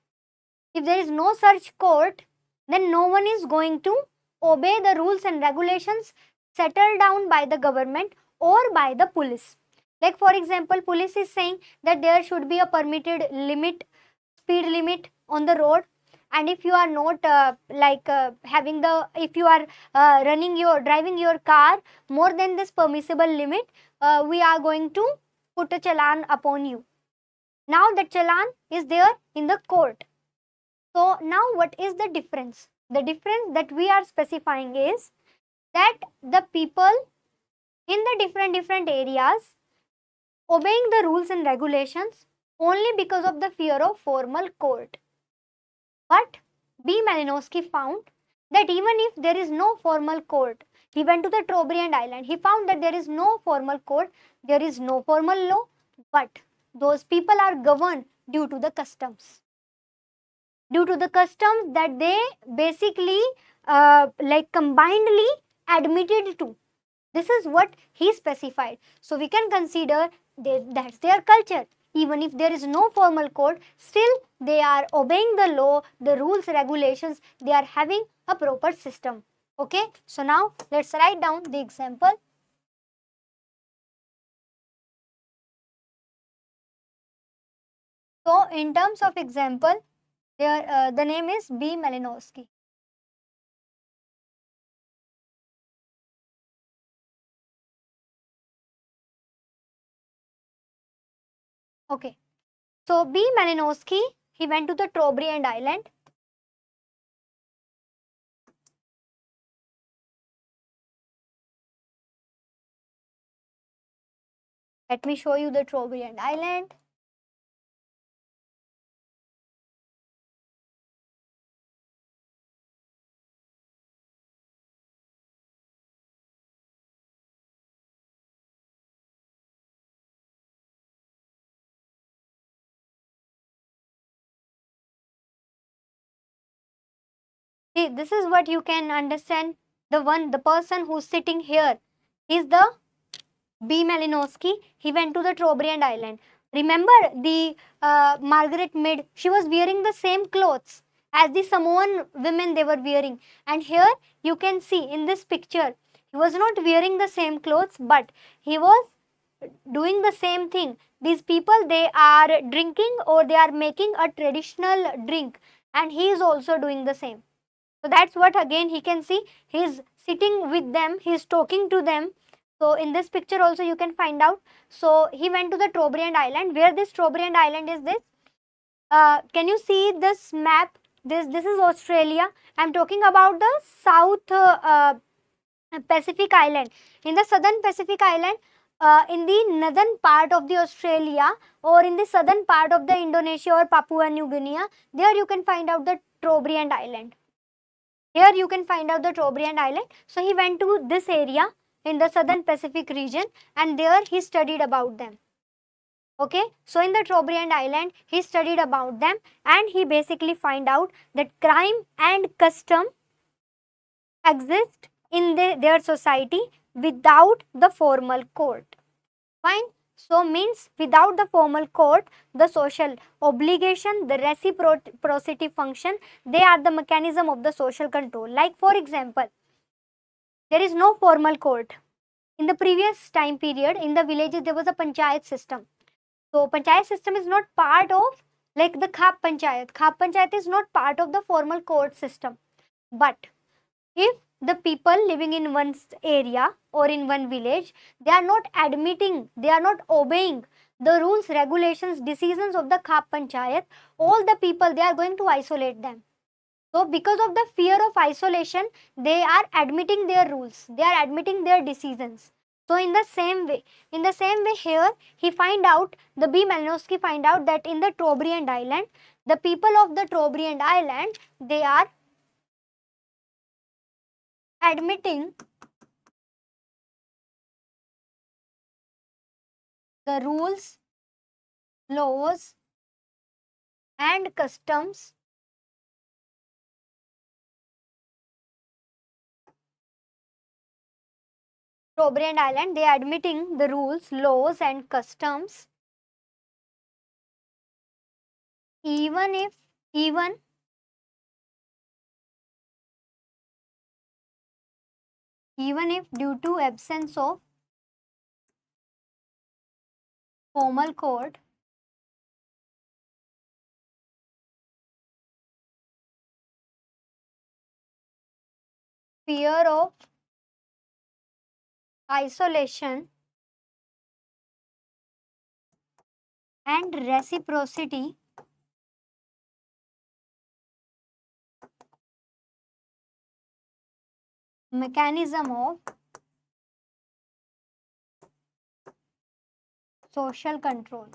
If there is no such court, then no one is going to obey the rules and regulations settled down by the government or by the police. Like for example, police is saying that there should be a permitted limit, speed limit on the road, and if you are not if you are driving your car more than this permissible limit, we are going to put a challan upon you. Now that challan is there in the court. So now what is the difference? The difference that we are specifying is that the people in the different areas obeying the rules and regulations only because of the fear of formal court. But B. Malinowski found that even if there is no formal court, he went to the Trobriand island, he found that there is no formal court, there is no formal law, but those people are governed due to the customs. Due to the customs that they basically like combinedly admitted to. This is what he specified. So we can consider that's their culture. Even if there is no formal code, still they are obeying the law, the rules, regulations, they are having a proper system. Okay, so now let's write down the example. So in terms of example, there the name is B. Malinowski. Okay, so B. Malinowski, he went to the Trobriand island. Let me show you the Trobriand island. See, this is what you can understand. The person who's sitting here is the B. Malinowski. He went to the Trobriand island. Remember the Margaret Mead, she was wearing the same clothes as the Samoan women they were wearing. And here you can see in this picture, he was not wearing the same clothes, but he was doing the same thing. These people, they are drinking or they are making a traditional drink, and he is also doing the same. So that's what again he can see. He's sitting with them, he's talking to them. So in this picture also you can find out. So he went to the Trobriand island. Where this Trobriand island is this? Can you see this map? This is Australia. I'm talking about the South Pacific island. In the Southern Pacific island, in the northern part of the Australia or in the southern part of the Indonesia or Papua New Guinea, there you can find out the Trobriand island. Here you can find out the Trobriand island. So he went to this area in the southern Pacific region, and there he studied about them. Okay, so in the Trobriand island he studied about them, and he basically find out that crime and custom exist in their society without the formal court. Fine. So means without the formal court, the social obligation, the reciprocity function, they are the mechanism of the social control. Like for example, there is no formal court. In the previous time period, in the villages, there was a panchayat system. So panchayat system is not part of like the Khap Panchayat. Khap Panchayat is not part of the formal court system. But if the people living in one area or in one village, they are not admitting, they are not obeying the rules, regulations, decisions of the Khap Panchayat, all the people, they are going to isolate them. So because of the fear of isolation, they are admitting their rules, they are admitting their decisions. So in the same way here, he find out, the B. Malinowski find out that in the Trobriand island, the people of the Trobriand island, they are admitting the rules, laws, and customs Trobriand island, they are admitting the rules, laws, and customs even if due to absence of formal code, fear of isolation, and reciprocity mechanism of social control.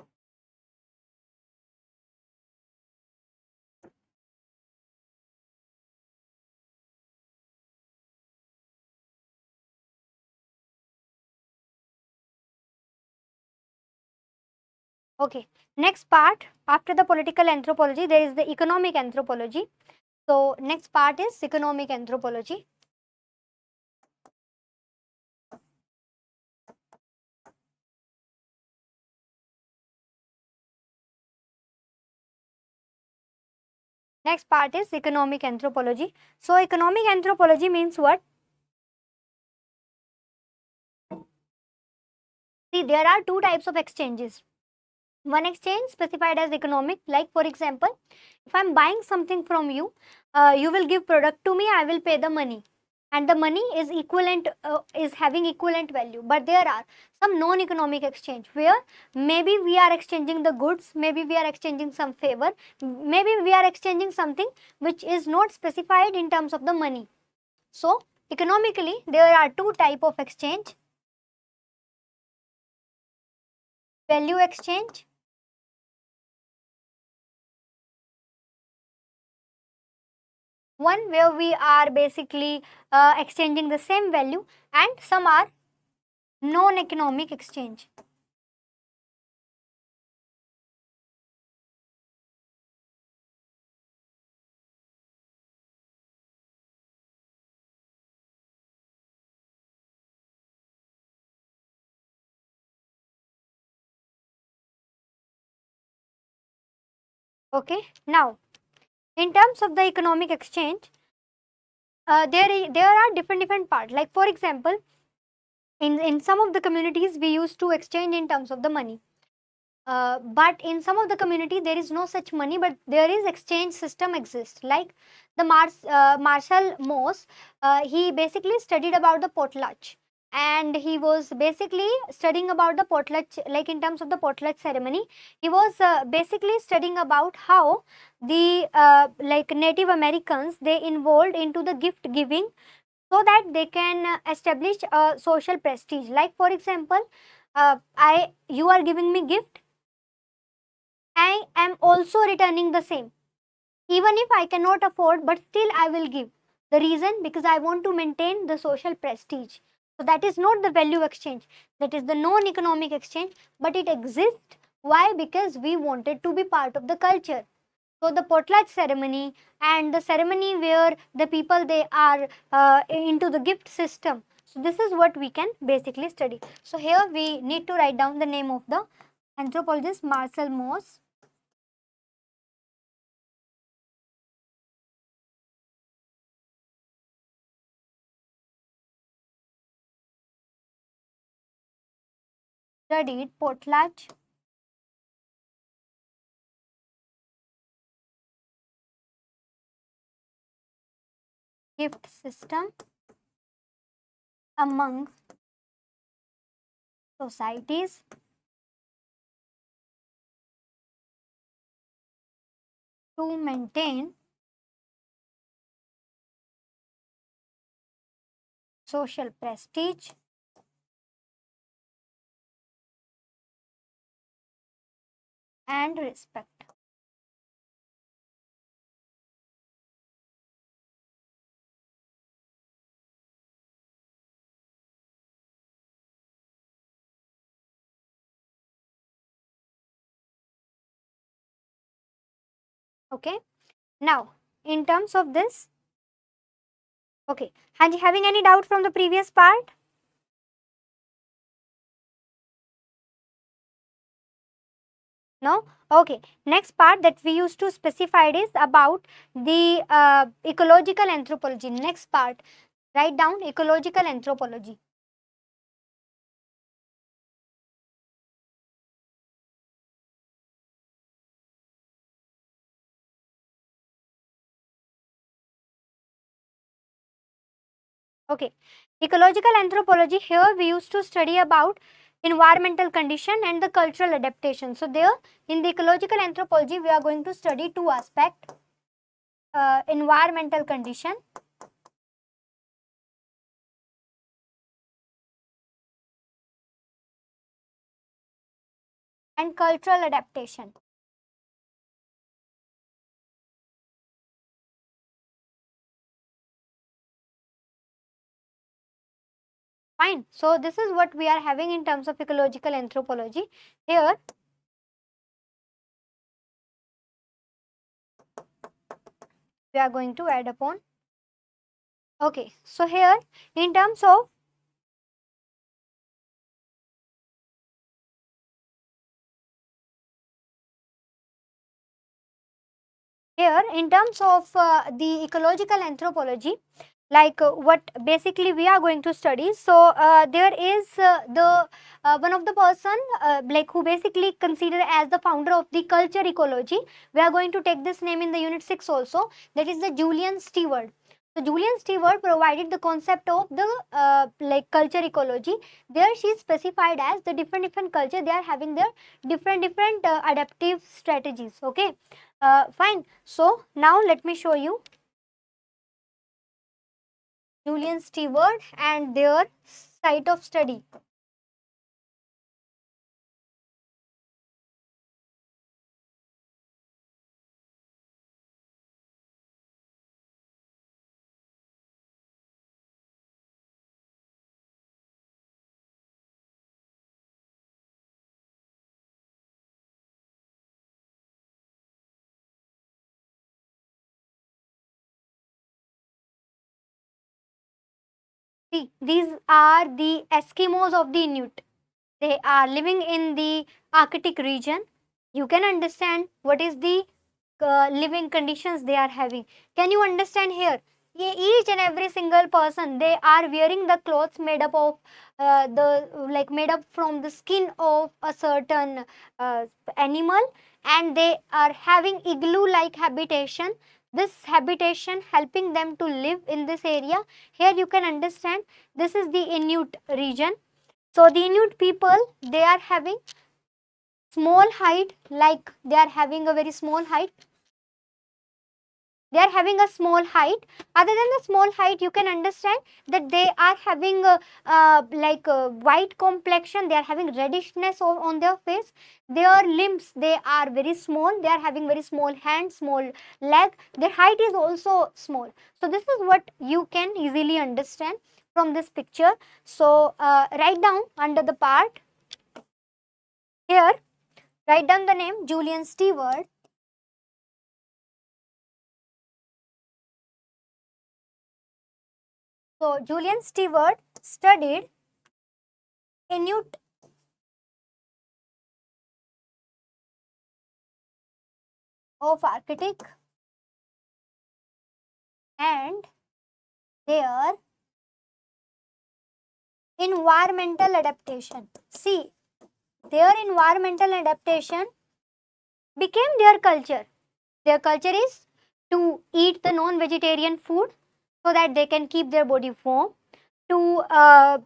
Okay, next part, after the political anthropology, there is the economic anthropology. So, next part is economic anthropology. Next part is economic anthropology. So, economic anthropology means what? See, there are two types of exchanges. One exchange specified as economic, like for example, if I'm buying something from you, you will give product to me, I will pay the money, and the money is equivalent, is having equivalent value. But there are some non-economic exchange where maybe we are exchanging the goods, maybe we are exchanging some favor, maybe we are exchanging something which is not specified in terms of the money. So economically there are two type of exchange: value exchange, one where we are basically exchanging the same value, and some are non-economic exchange. Okay, now in terms of the economic exchange, there are different parts. Like for example, in some of the communities we used to exchange in terms of the money. But in some of the community there is no such money, but there is exchange system exists. Like the Marshall Moss, he basically studied about the potlatch, and he was basically studying about the potlatch, like in terms of the potlatch ceremony. He was basically studying about how the like Native Americans, they involved into the gift giving so that they can establish a social prestige. Like for example, I you are giving me gift, I am also returning the same. Even if I cannot afford, but still I will give. The reason, because I want to maintain the social prestige. So that is not the value exchange. That is the non-economic exchange, but it exists. Why? Because we wanted to be part of the culture. So the potlatch ceremony and the ceremony where the people, they are into the gift system. So this is what we can basically study. So here we need to write down the name of the anthropologist, Marcel Mauss. Studied potlatch gift system among societies to maintain social prestige and respect. Okay. Now, in terms of this, okay, having any doubt from the previous part? No? Okay. Next part that we used to specify is about the ecological anthropology. Next part, write down ecological anthropology. Okay. Ecological anthropology, here we used to study about environmental condition and the cultural adaptation. So there in the ecological anthropology we are going to study two aspects, environmental condition and cultural adaptation. Fine. So this is what we are having in terms of ecological anthropology. Here we are going to add upon. Okay. So here in terms of the ecological anthropology, like what basically we are going to study. So there is the one of the person like who basically considered as the founder of the culture ecology. We are going to take this name in the unit 6 also, that is the Julian Stewart. So Julian Stewart provided the concept of the like culture ecology. There she is specified as the different culture, they are having their different adaptive strategies. Okay, fine. So now let me show you Julian Stewart and their site of study. See, these are the Eskimos of the Inuit. They are living in the Arctic region. You can understand what is the living conditions they are having. Can you understand here? Each and every single person, they are wearing the clothes made up of made up from the skin of a certain animal, and they are having igloo like habitation. This habitation helping them to live in this area. Here you can understand this is the Inuit region. So the Inuit people, they are having small height, like they are having a very small height. They are having a small height. Other than the small height, you can understand that they are having white complexion. They are having reddishness on their face. Their limbs, they are very small. They are having very small hands, small leg. Their height is also small. So this is what you can easily understand from this picture. So write down under the part here. Write down the name Julian Stewart. So Julian Stewart studied Inuit of Arctic and their environmental adaptation. See, their environmental adaptation became their culture. Their culture is to eat the non-vegetarian food so that they can keep their body warm, to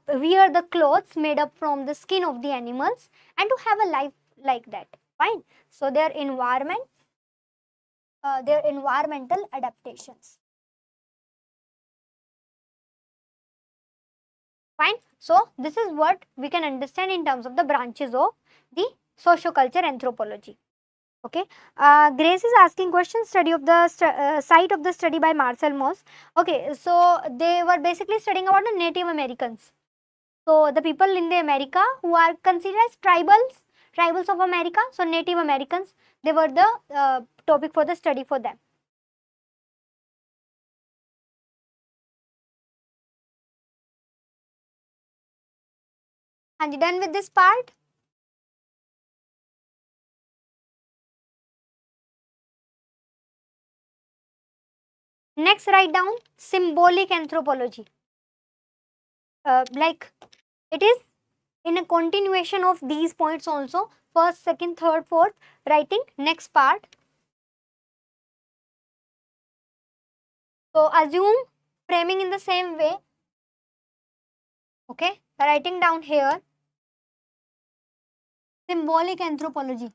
wear the clothes made up from the skin of the animals, and to have a life like that. Fine. So their environmental adaptations. Fine. So this is what we can understand in terms of the branches of the socioculture anthropology. Okay. Grace is asking question, study of the site of the study by Marcel Mauss. Okay. So they were basically studying about the Native Americans. So the people in the America who are considered as tribals of America. So Native Americans, they were the topic for the study for them. And you done with this part? Next, write down symbolic anthropology. Like it is in a continuation of these points also. First, second, third, fourth, writing next part. So assume framing in the same way. Okay, writing down here. Symbolic anthropology.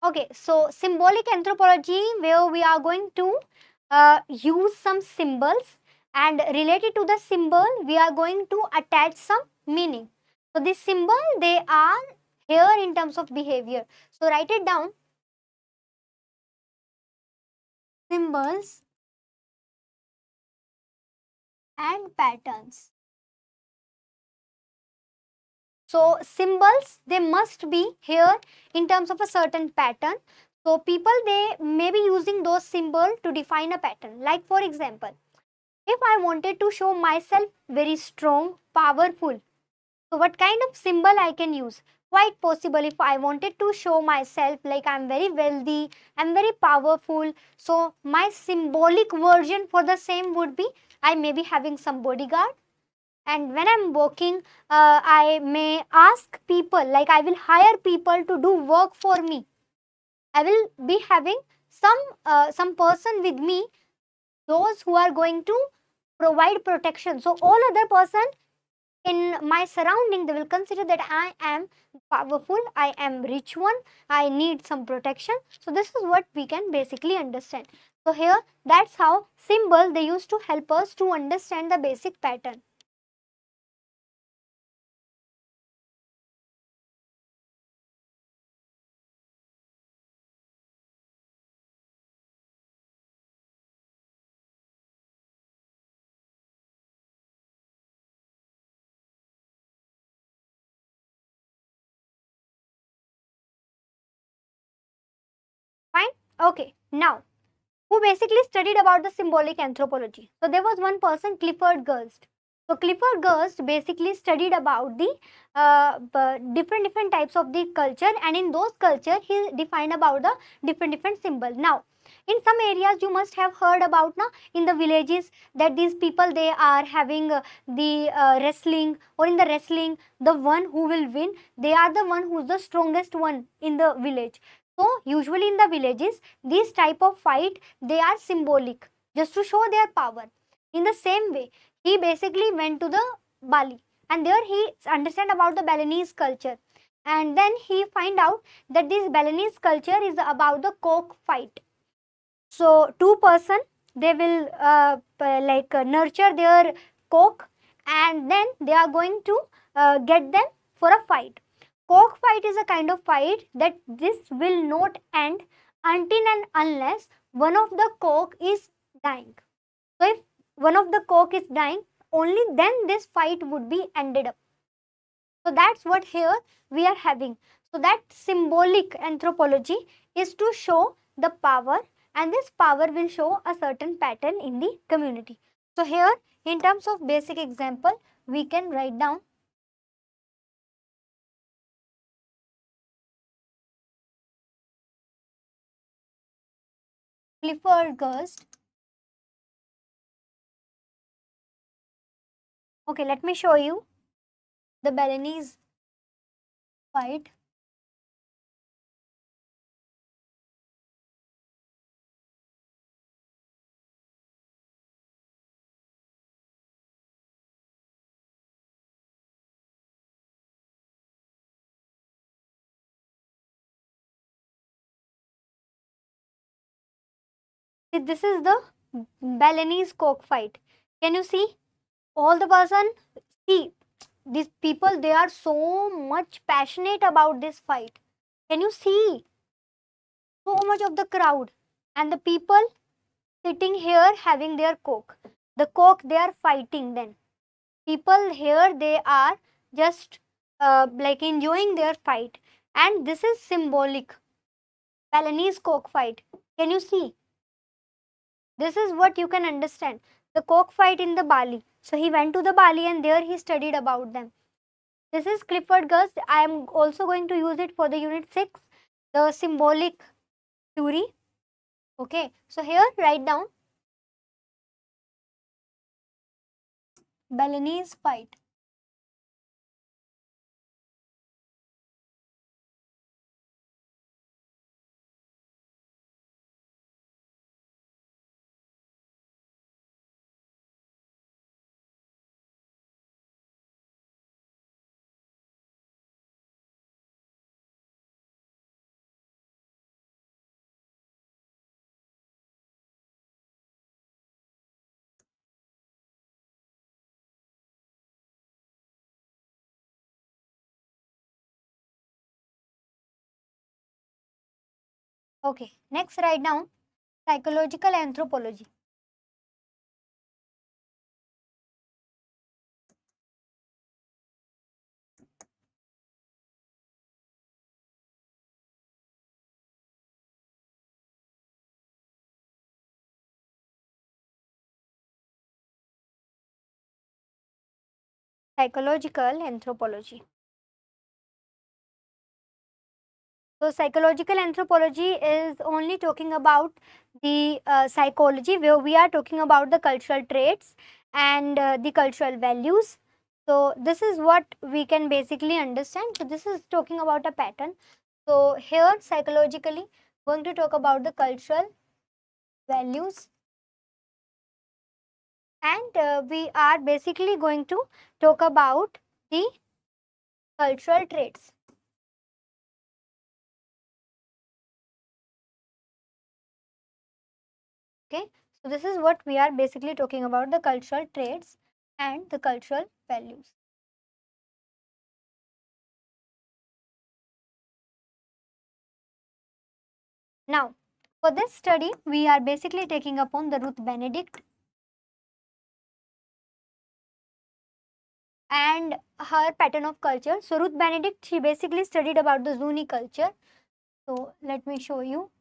Okay, so symbolic anthropology, where we are going to use some symbols, and related to the symbol, we are going to attach some meaning. So this symbol, they are here in terms of behavior. So write it down. Symbols and patterns. So symbols, they must be here in terms of a certain pattern. So people, they may be using those symbols to define a pattern. Like for example, if I wanted to show myself very strong, powerful, so what kind of symbol I can use? Quite possible, if I wanted to show myself like I'm very wealthy, I'm very powerful, so my symbolic version for the same would be, I may be having some bodyguard, and when I'm working, I may ask people, like I will hire people to do work for me. I will be having some person with me, those who are going to provide protection. So all other person in my surrounding, they will consider that I am powerful, I am rich one, I need some protection. So this is what we can basically understand. So here, that's how symbol, they used to help us to understand the basic pattern. Fine. Okay, now who basically studied about the symbolic anthropology? So there was one person, Clifford Gerst. So Clifford Gerst basically studied about the different types of the culture, and in those culture he defined about the different symbol. Now in some areas you must have heard about now, in the villages, that these people, they are having the wrestling, or in the wrestling, the one who will win, they are the one who's the strongest one in the village. So usually in the villages, these type of fight, they are symbolic, just to show their power. In the same way, he basically went to the Bali, and there he understand about the Balinese culture, and then he find out that this Balinese culture is about the cock fight. So two person, they will nurture their cock, and then they are going to get them for a fight. Cock fight is a kind of fight that this will not end until and unless one of the cock is dying. So if one of the cock is dying, only then this fight would be ended up. So that's what here we are having. So that symbolic anthropology is to show the power, and this power will show a certain pattern in the community. So here, in terms of basic example, we can write down Clifford Gerst. Okay, let me show you the Balinese fight. This is the Balinese cockfight. Can you see? All the person, see, these people, they are so much passionate about this fight. Can you see? So much of the crowd, and the people sitting here having their coke. The coke, they are fighting then. People here, they are just like enjoying their fight. And this is symbolic. Balinese coke fight. Can you see? This is what you can understand. The cockfight in the Bali. So he went to the Bali, and there he studied about them. This is Clifford Gerst. I am also going to use it for the unit 6. The symbolic Fury. Okay, so here write down Balinese fight. Okay, next write down psychological anthropology. Psychological anthropology. So psychological anthropology is only talking about the psychology, where we are talking about the cultural traits and the cultural values. So this is what we can basically understand. So this is talking about a pattern. So here psychologically going to talk about the cultural values, and we are basically going to talk about the cultural traits. Okay, so this is what we are basically talking about, the cultural traits and the cultural values. Now, for this study, we are basically taking upon the Ruth Benedict and her pattern of culture. So, Ruth Benedict, she basically studied about the Zuni culture. So, let me show you.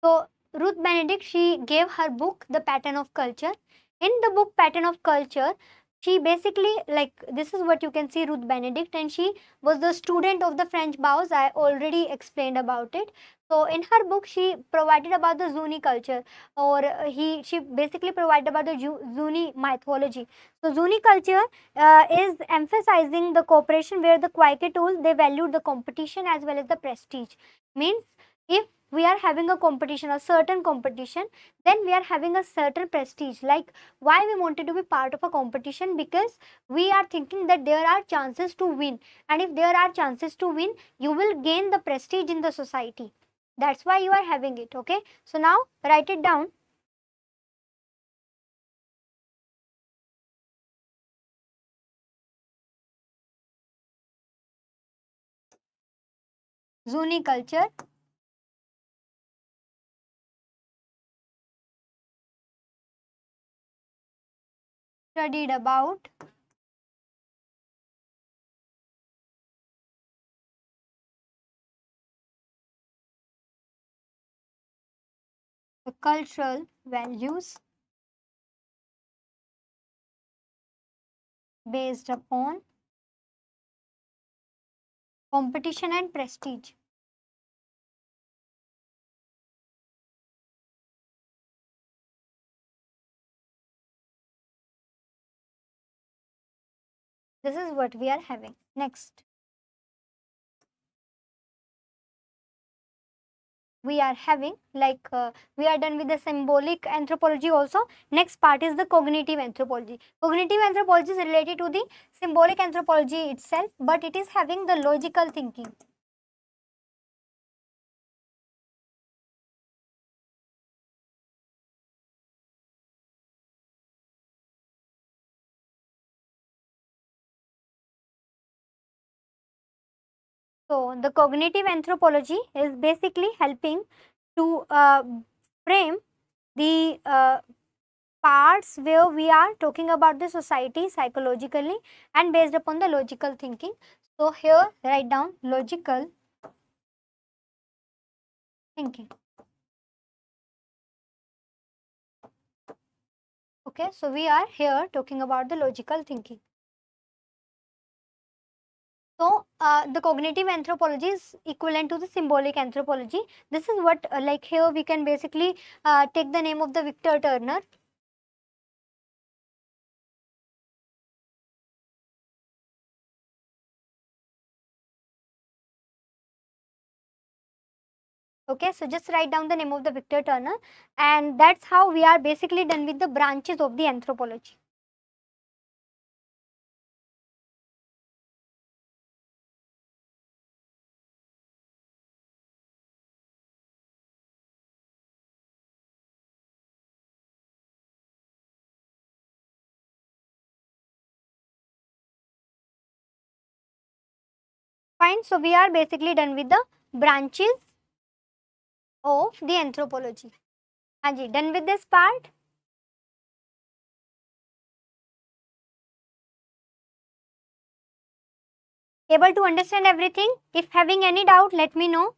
So, Ruth Benedict, she gave her book, The Pattern of Culture. In the book, Pattern of Culture, she basically, like, this is what you can see, Ruth Benedict, and she was the student of the French Bows. I already explained about it. So, in her book, she provided about the Zuni culture, or she basically provided about the Zuni mythology. So, Zuni culture is emphasizing the cooperation, where the Kwaiketol, they valued the competition as well as the prestige. Means, if we are having a competition, a certain competition, then we are having a certain prestige. Like, why we wanted to be part of a competition? Because we are thinking that there are chances to win, and if there are chances to win, you will gain the prestige in the society. That's why you are having it. Okay, so now write it down. Zuni culture studied about the cultural values based upon competition and prestige. This is what we are having. Next, we are having, like, we are done with the symbolic anthropology also. Next part is the cognitive anthropology. Cognitive anthropology is related to the symbolic anthropology itself, but it is having the logical thinking. So the cognitive anthropology is basically helping to frame the parts where we are talking about the society psychologically and based upon the logical thinking. So here write down logical thinking. Okay, so we are here talking about the logical thinking. So the cognitive anthropology is equivalent to the symbolic anthropology. This is what like here we can basically take the name of the Victor Turner. Okay, so just write down the name of the Victor Turner, and that's how we are basically done with the branches of the anthropology. Fine, so we are basically done with the branches of the anthropology. Hanji, done with this part? Able to understand everything? If having any doubt, let me know.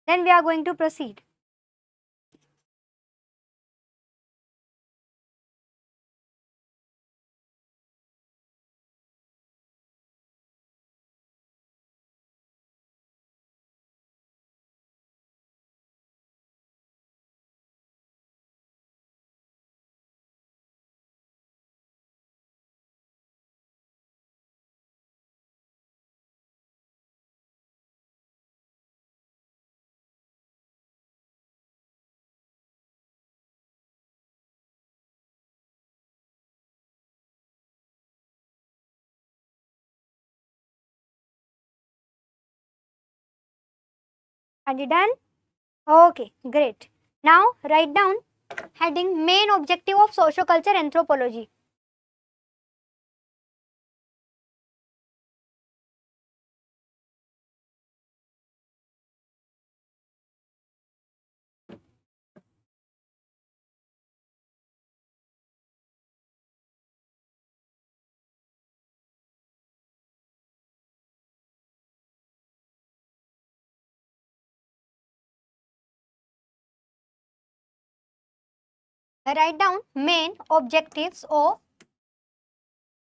Then we are going to proceed. Are you done? Okay, great. Now write down heading main objective of socioculture anthropology. Write down main objectives of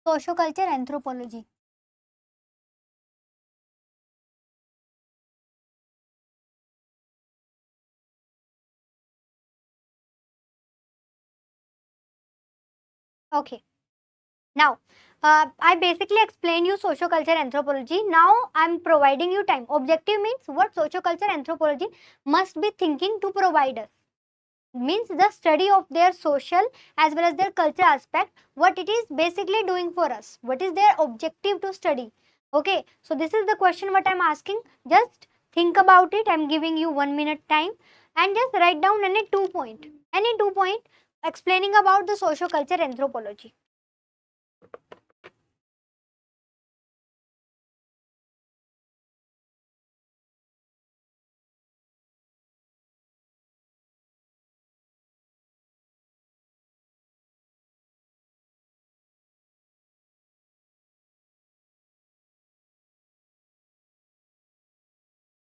socioculture anthropology. Okay. Now, I basically explain you socioculture anthropology. Now, I am providing you time. Objective means what socioculture anthropology must be thinking to provide us. Means the study of their social as well as their culture aspect, what it is basically doing for us, what is their objective to study. Okay, so this is the question what I'm asking. Just think about it. I'm giving you 1 minute time and just write down any 2 point explaining about the socioculture anthropology.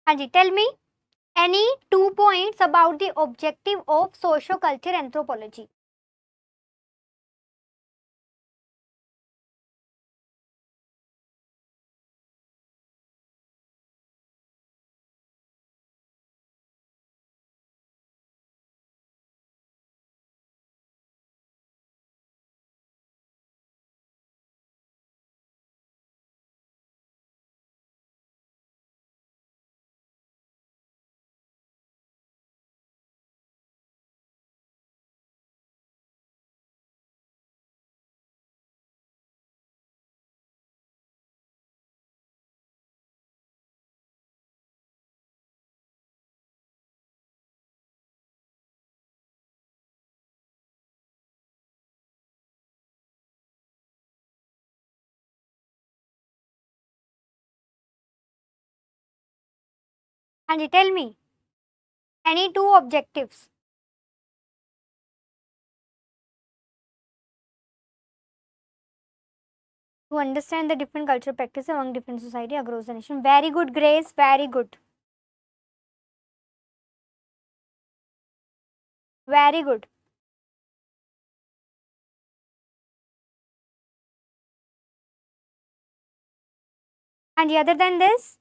Hanji, tell me any 2 points about the objective of socioculture anthropology. Hanji, tell me any two objectives. To understand the different cultural practices among different society across the nation. Very good, Grace. Very good. Very good. And other than this?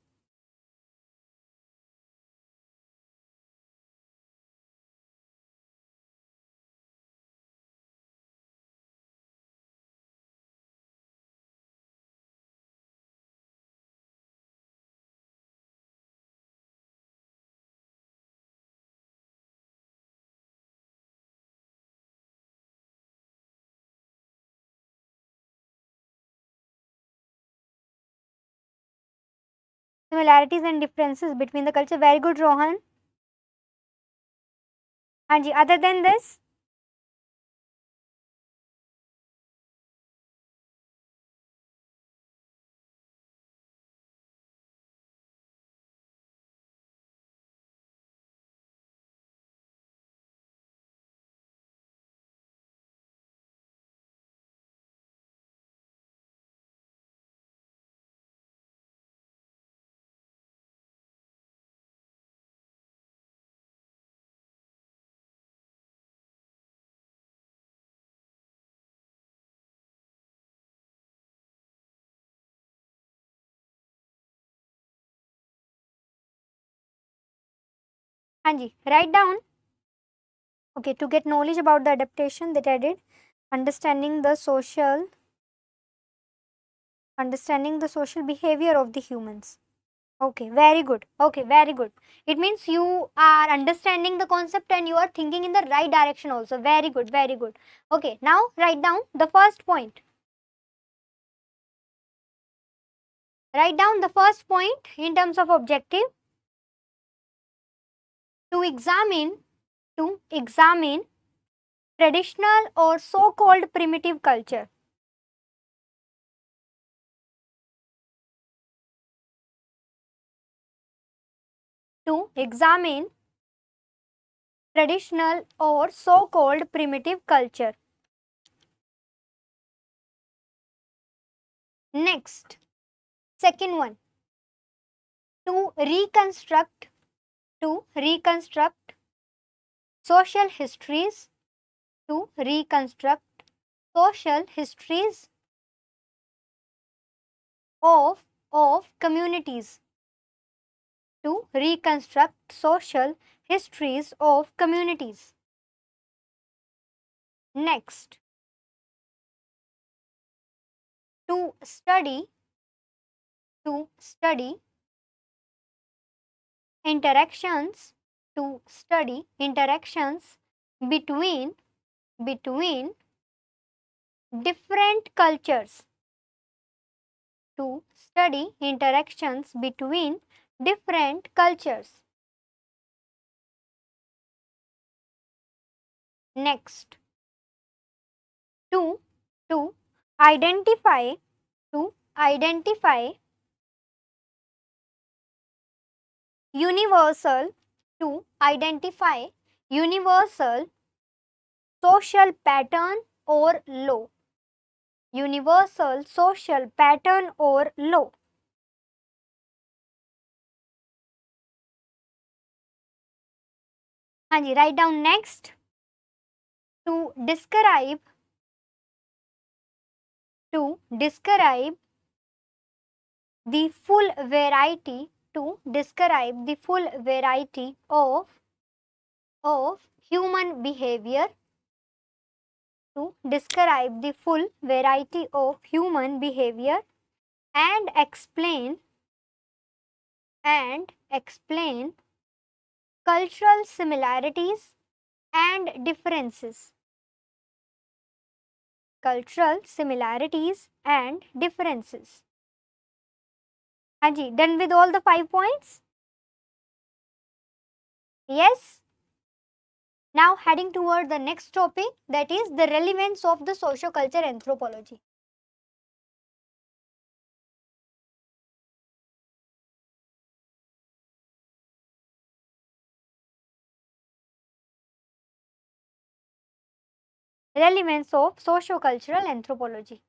Similarities and differences between the culture. Very good, Rohan. And other than this? Hanji, write down. Okay, to get knowledge about the adaptation that I did, understanding the social behavior of the humans. Okay, very good. Okay, very good. It means you are understanding the concept and you are thinking in the right direction also. Very good, very good. Okay, now write down the first point. Write down the first point in terms of objective. To examine traditional or so-called primitive culture. To examine traditional or so-called primitive culture. Next, second one, to reconstruct social histories, to reconstruct social histories of communities, to reconstruct social histories of communities. Next, to study interactions, to study interactions between different cultures, to study interactions between different cultures. Next, to identify universal to identify universal social pattern or law. Universal social pattern or law. Hanji, write down next. To describe the full variety, to describe the full variety of human behavior, to describe the full variety of human behavior and explain cultural similarities and differences. Cultural similarities and differences. Haji, done with all the 5 points? Yes? Now heading toward the next topic, that is the relevance of the socio-culture anthropology. Relevance of socio-cultural anthropology.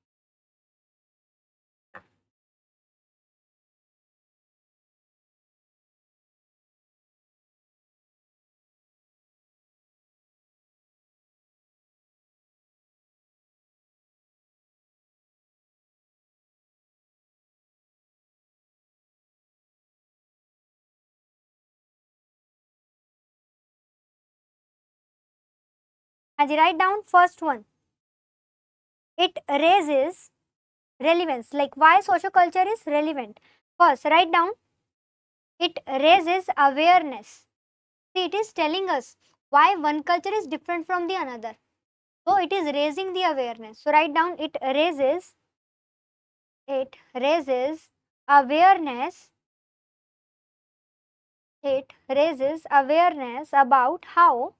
Haji, write down first one. It raises relevance. Like why social culture is relevant. First, write down it raises awareness. See, it is telling us why one culture is different from the another. So it is raising the awareness. So write down it raises awareness. It raises awareness about how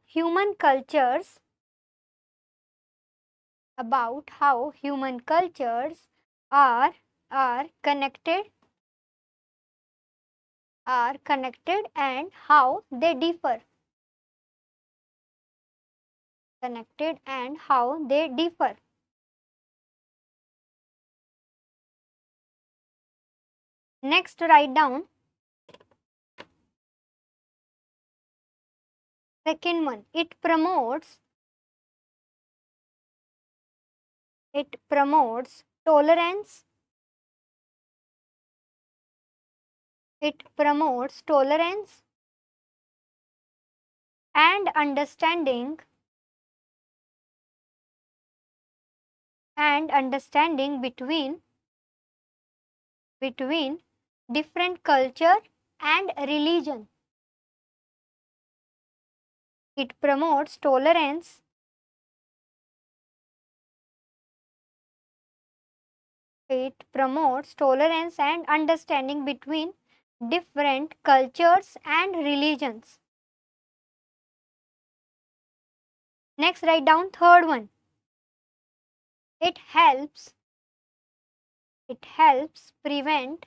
human cultures are connected and how they differ. Next, write down second one. It promotes tolerance. It promotes tolerance and understanding between different culture and religion. It promotes tolerance and understanding between different cultures and religions. Next, write down third one. It helps prevent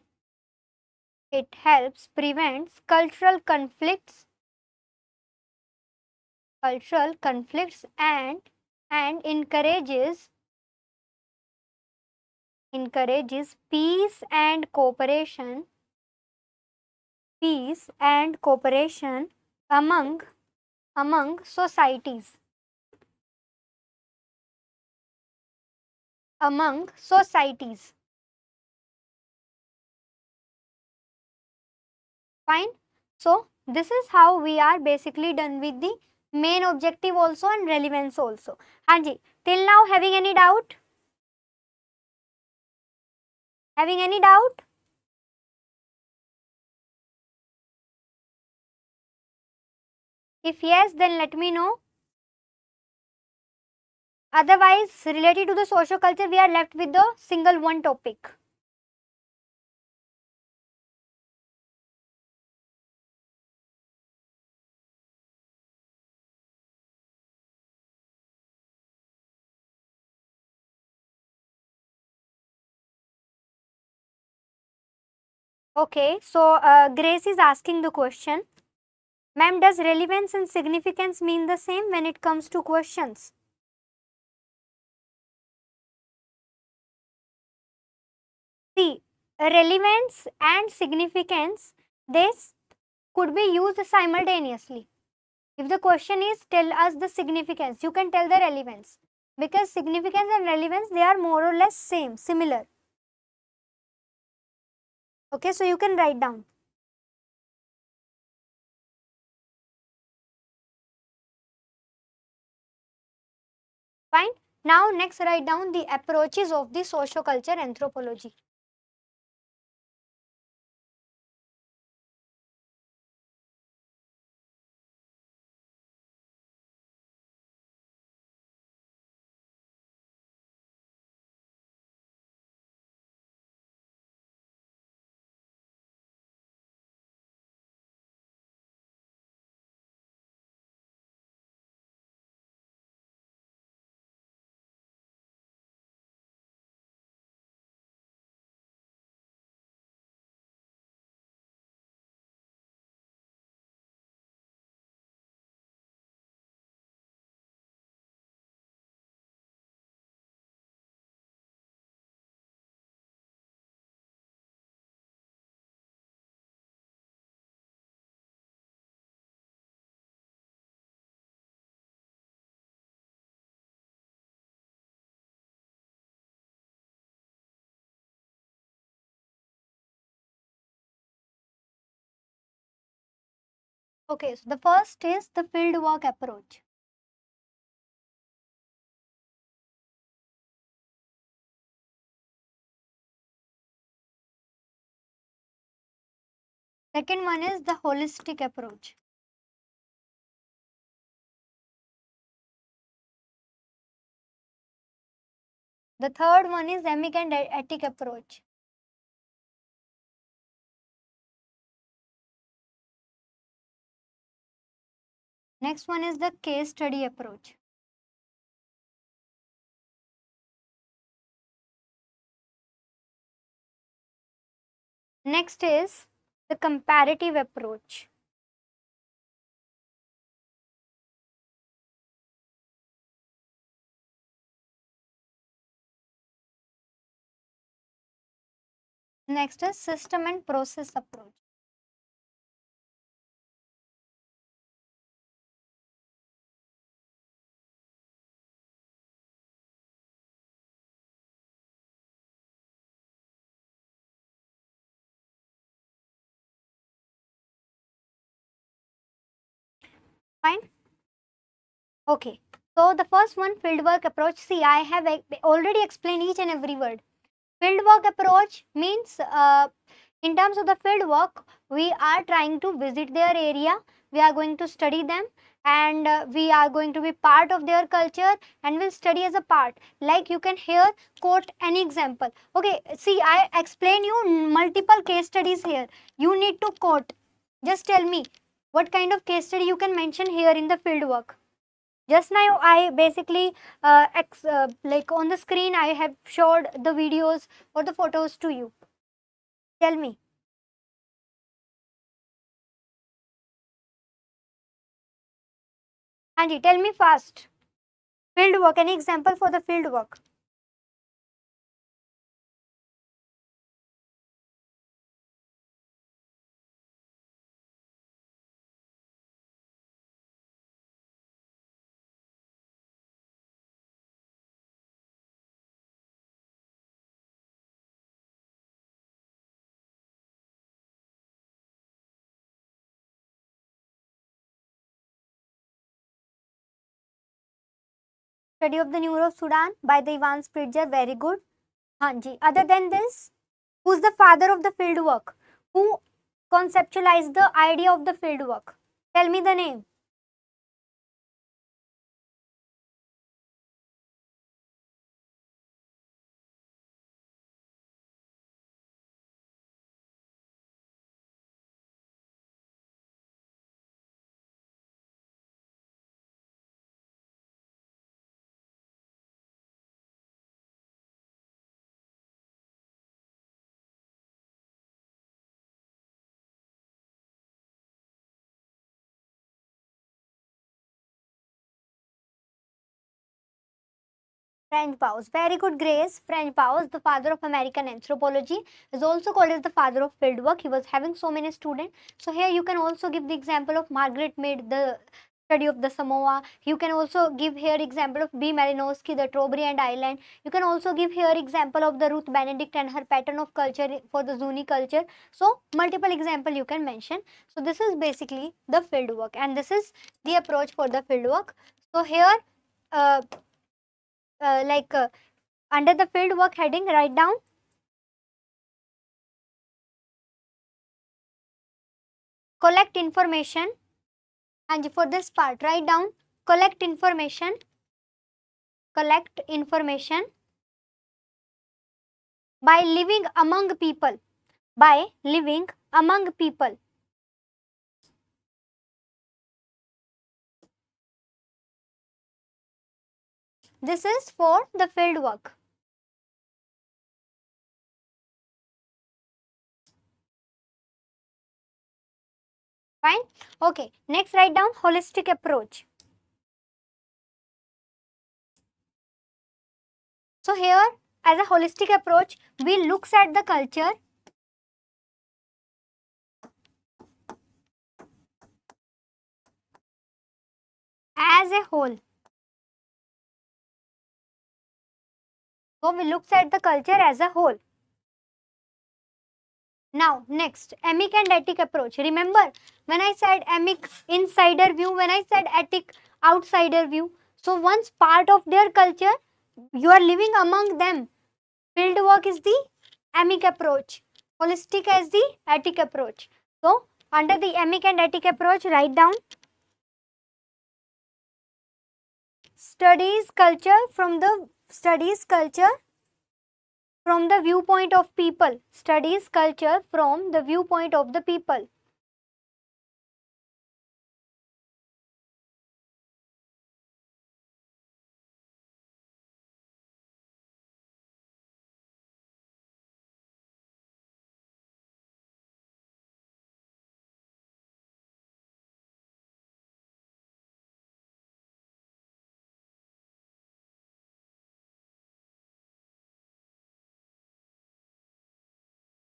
cultural conflicts and encourages peace and cooperation among societies. Fine. So this is how we are basically done with the main objective also and relevance also. Hanji, till now having any doubt? If yes, then let me know. Otherwise, related to the social culture, we are left with the single one topic. Okay, so Grace is asking the question. Ma'am, does relevance and significance mean the same when it comes to questions? See, relevance and significance, this could be used simultaneously. If the question is tell us the significance, you can tell the relevance, because significance and relevance, they are more or less similar. Okay, so you can write down. Fine. Now next write down the approaches of the socio-culture anthropology. Okay, so the first is the field work approach. Second one is the holistic approach. The third one is emic and ethic approach. Next one is the case study approach. Next is the comparative approach. Next is system and process approach. Fine. Okay. So the first one, fieldwork approach. See, I have already explained each and every word. Fieldwork approach means in terms of the fieldwork, we are trying to visit their area. We are going to study them, and we are going to be part of their culture, and we'll study as a part. Like you can here quote any example. Okay, see, I explain you multiple case studies here. You need to quote. Just tell me what kind of case study you can mention here in the fieldwork. Just now I basically like on the screen I have showed the videos or the photos to you. Tell me. Anji, tell me fast. Field work, any example for the field work? Study of the Neuro of Sudan by the Ivan Spritzer, very good. Hanji. Other than this, who's the father of the field work? Who conceptualized the idea of the field work? Tell me the name. French Bowes. Very good, Grace. French Bowes, the father of American anthropology, is also called as the father of fieldwork. He was having so many students. So here you can also give the example of Margaret Mead, the study of the Samoa. You can also give here example of B. Malinowski, the Trowbridge and Island. You can also give here example of the Ruth Benedict and her pattern of culture for the Zuni culture. So multiple example you can mention. So this is basically the fieldwork, and this is the approach for the fieldwork. So here uh, under the field work heading, write down collect information, and for this part write down collect information by living among people, by living among people. This is for the field work. Fine. Okay, next write down holistic approach. So here as a holistic approach, we looks at the culture as a whole. So we looks at the culture as a whole. Now next, emic and etic approach. Remember when I said emic insider view, when I said etic outsider view. So once part of their culture, you are living among them. Field work is the emic approach. Holistic as the etic approach. So under the emic and etic approach, write down studies culture from the viewpoint of people. Studies culture from the viewpoint of the people.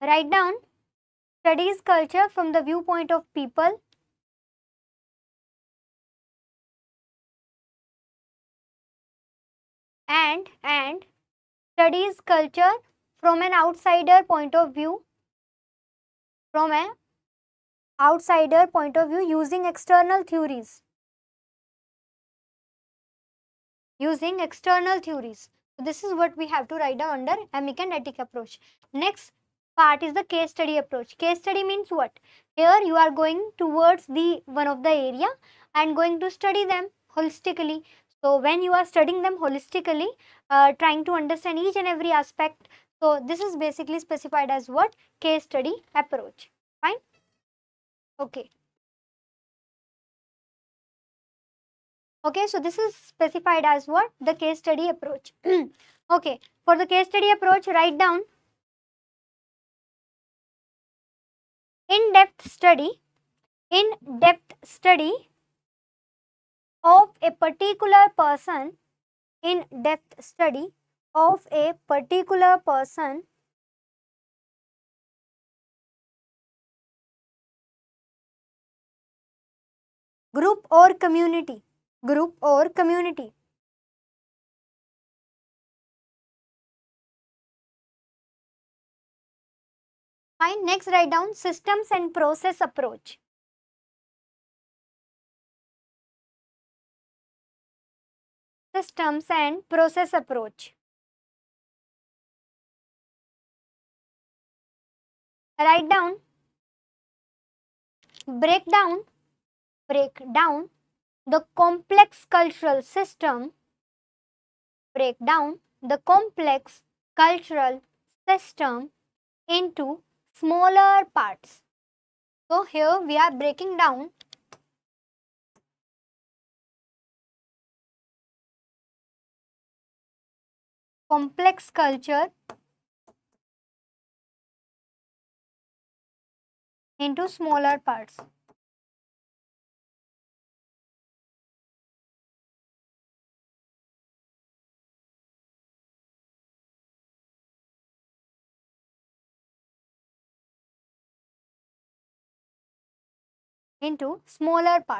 Write down studies culture from the viewpoint of people and studies culture from an outsider point of view, using external theories. So this is what we have to write down under emic and etic approach. Next part is the case study approach. Case study means what? Here you are going towards the one of the area and going to study them holistically. So when you are studying them holistically, trying to understand each and every aspect, so this is basically specified as what? Case study approach. Fine. Okay. Okay, so this is specified as what? The case study approach. Okay, for the case study approach, write down in-depth study of a particular person, in-depth study of a particular person, group or community. Fine. Next, write down systems and process approach. Systems and process approach. Write down, break down the complex cultural system, into smaller parts. So here we are breaking down complex culture into smaller parts.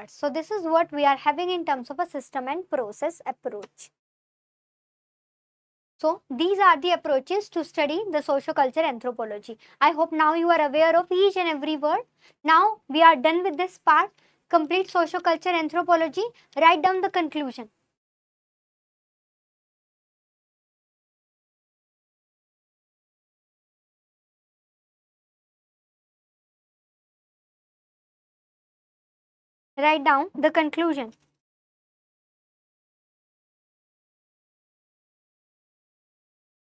So this is what we are having in terms of a system and process approach. So these are the approaches to study the socioculture anthropology. I hope now you are aware of each and every word. Now we are done with this part. Complete socioculture anthropology. Write down the conclusion. Write down the conclusion.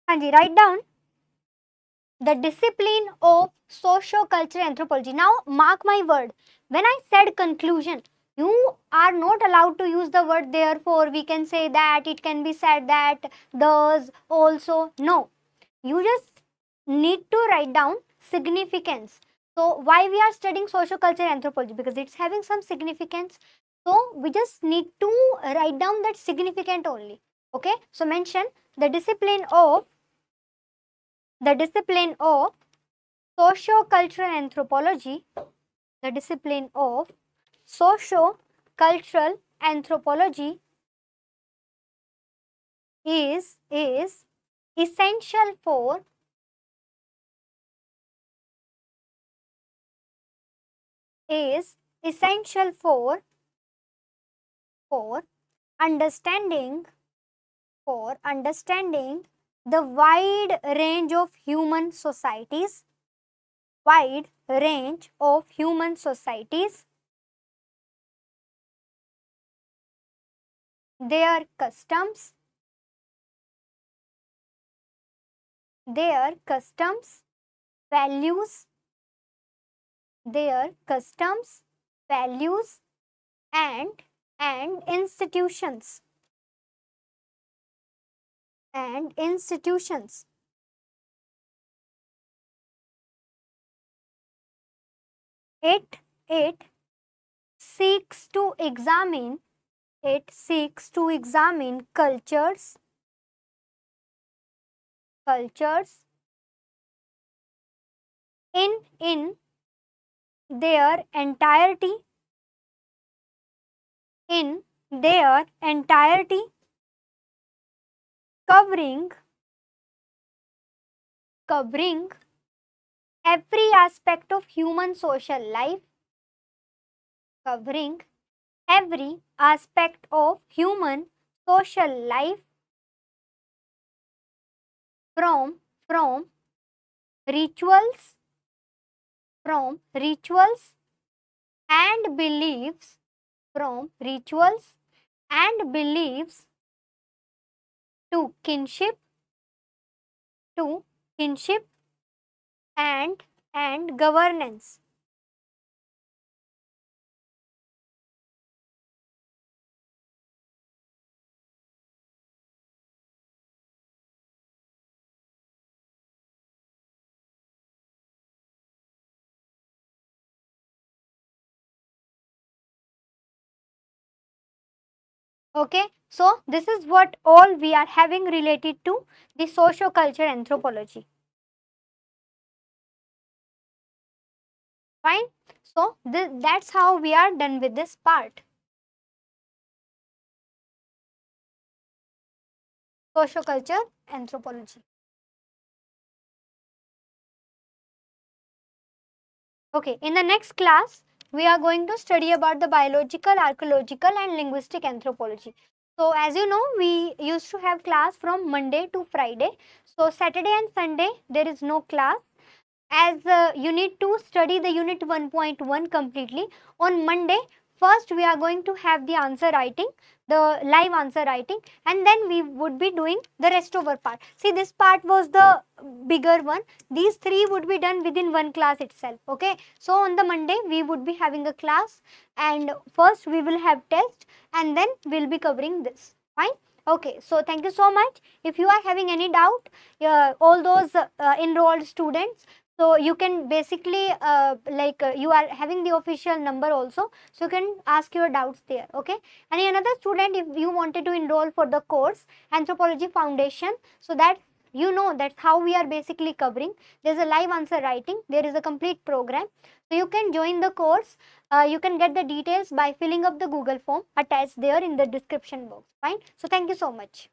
Anji, write down the discipline of socio-cultural anthropology. Now mark my word, when I said conclusion, you are not allowed to use the word therefore, we can say that, it can be said that, thus, also. No, you just need to write down significance. So why we are studying socio-cultural anthropology? Because it's having some significance. So we just need to write down that significant only. Okay, so mention the discipline of socio-cultural anthropology, is essential for is essential for understanding the wide range of human societies, their customs, values, and institutions. It seeks to examine cultures in their entirety, covering every aspect of human social life, from rituals and beliefs to kinship and governance. Okay, so this is what all we are having related to the socio-culture anthropology. Fine. So that's how we are done with this part. Socio-culture anthropology. Okay, in the next class, we are going to study about the biological, archaeological and linguistic anthropology. So as you know, we used to have class from Monday to Friday. So Saturday and Sunday, there is no class, as you need to study the unit 1.1 completely. On Monday, first we are going to have the answer writing, the live answer writing, and then we would be doing the rest over part. See, this part was the bigger one. These three would be done within one class itself. Okay, so on the Monday we would be having a class, and first we will have test, and then we'll be covering this. Fine. Okay, so thank you so much. If you are having any doubt, all those enrolled students, so you can basically you are having the official number also, so you can ask your doubts there. Okay, any another student, if you wanted to enroll for the course Anthropology Foundation, so that you know that's how we are basically covering. There's a live answer writing, there is a complete program, so you can join the course. You can get the details by filling up the Google form attached there in the description box. Fine, so thank you so much.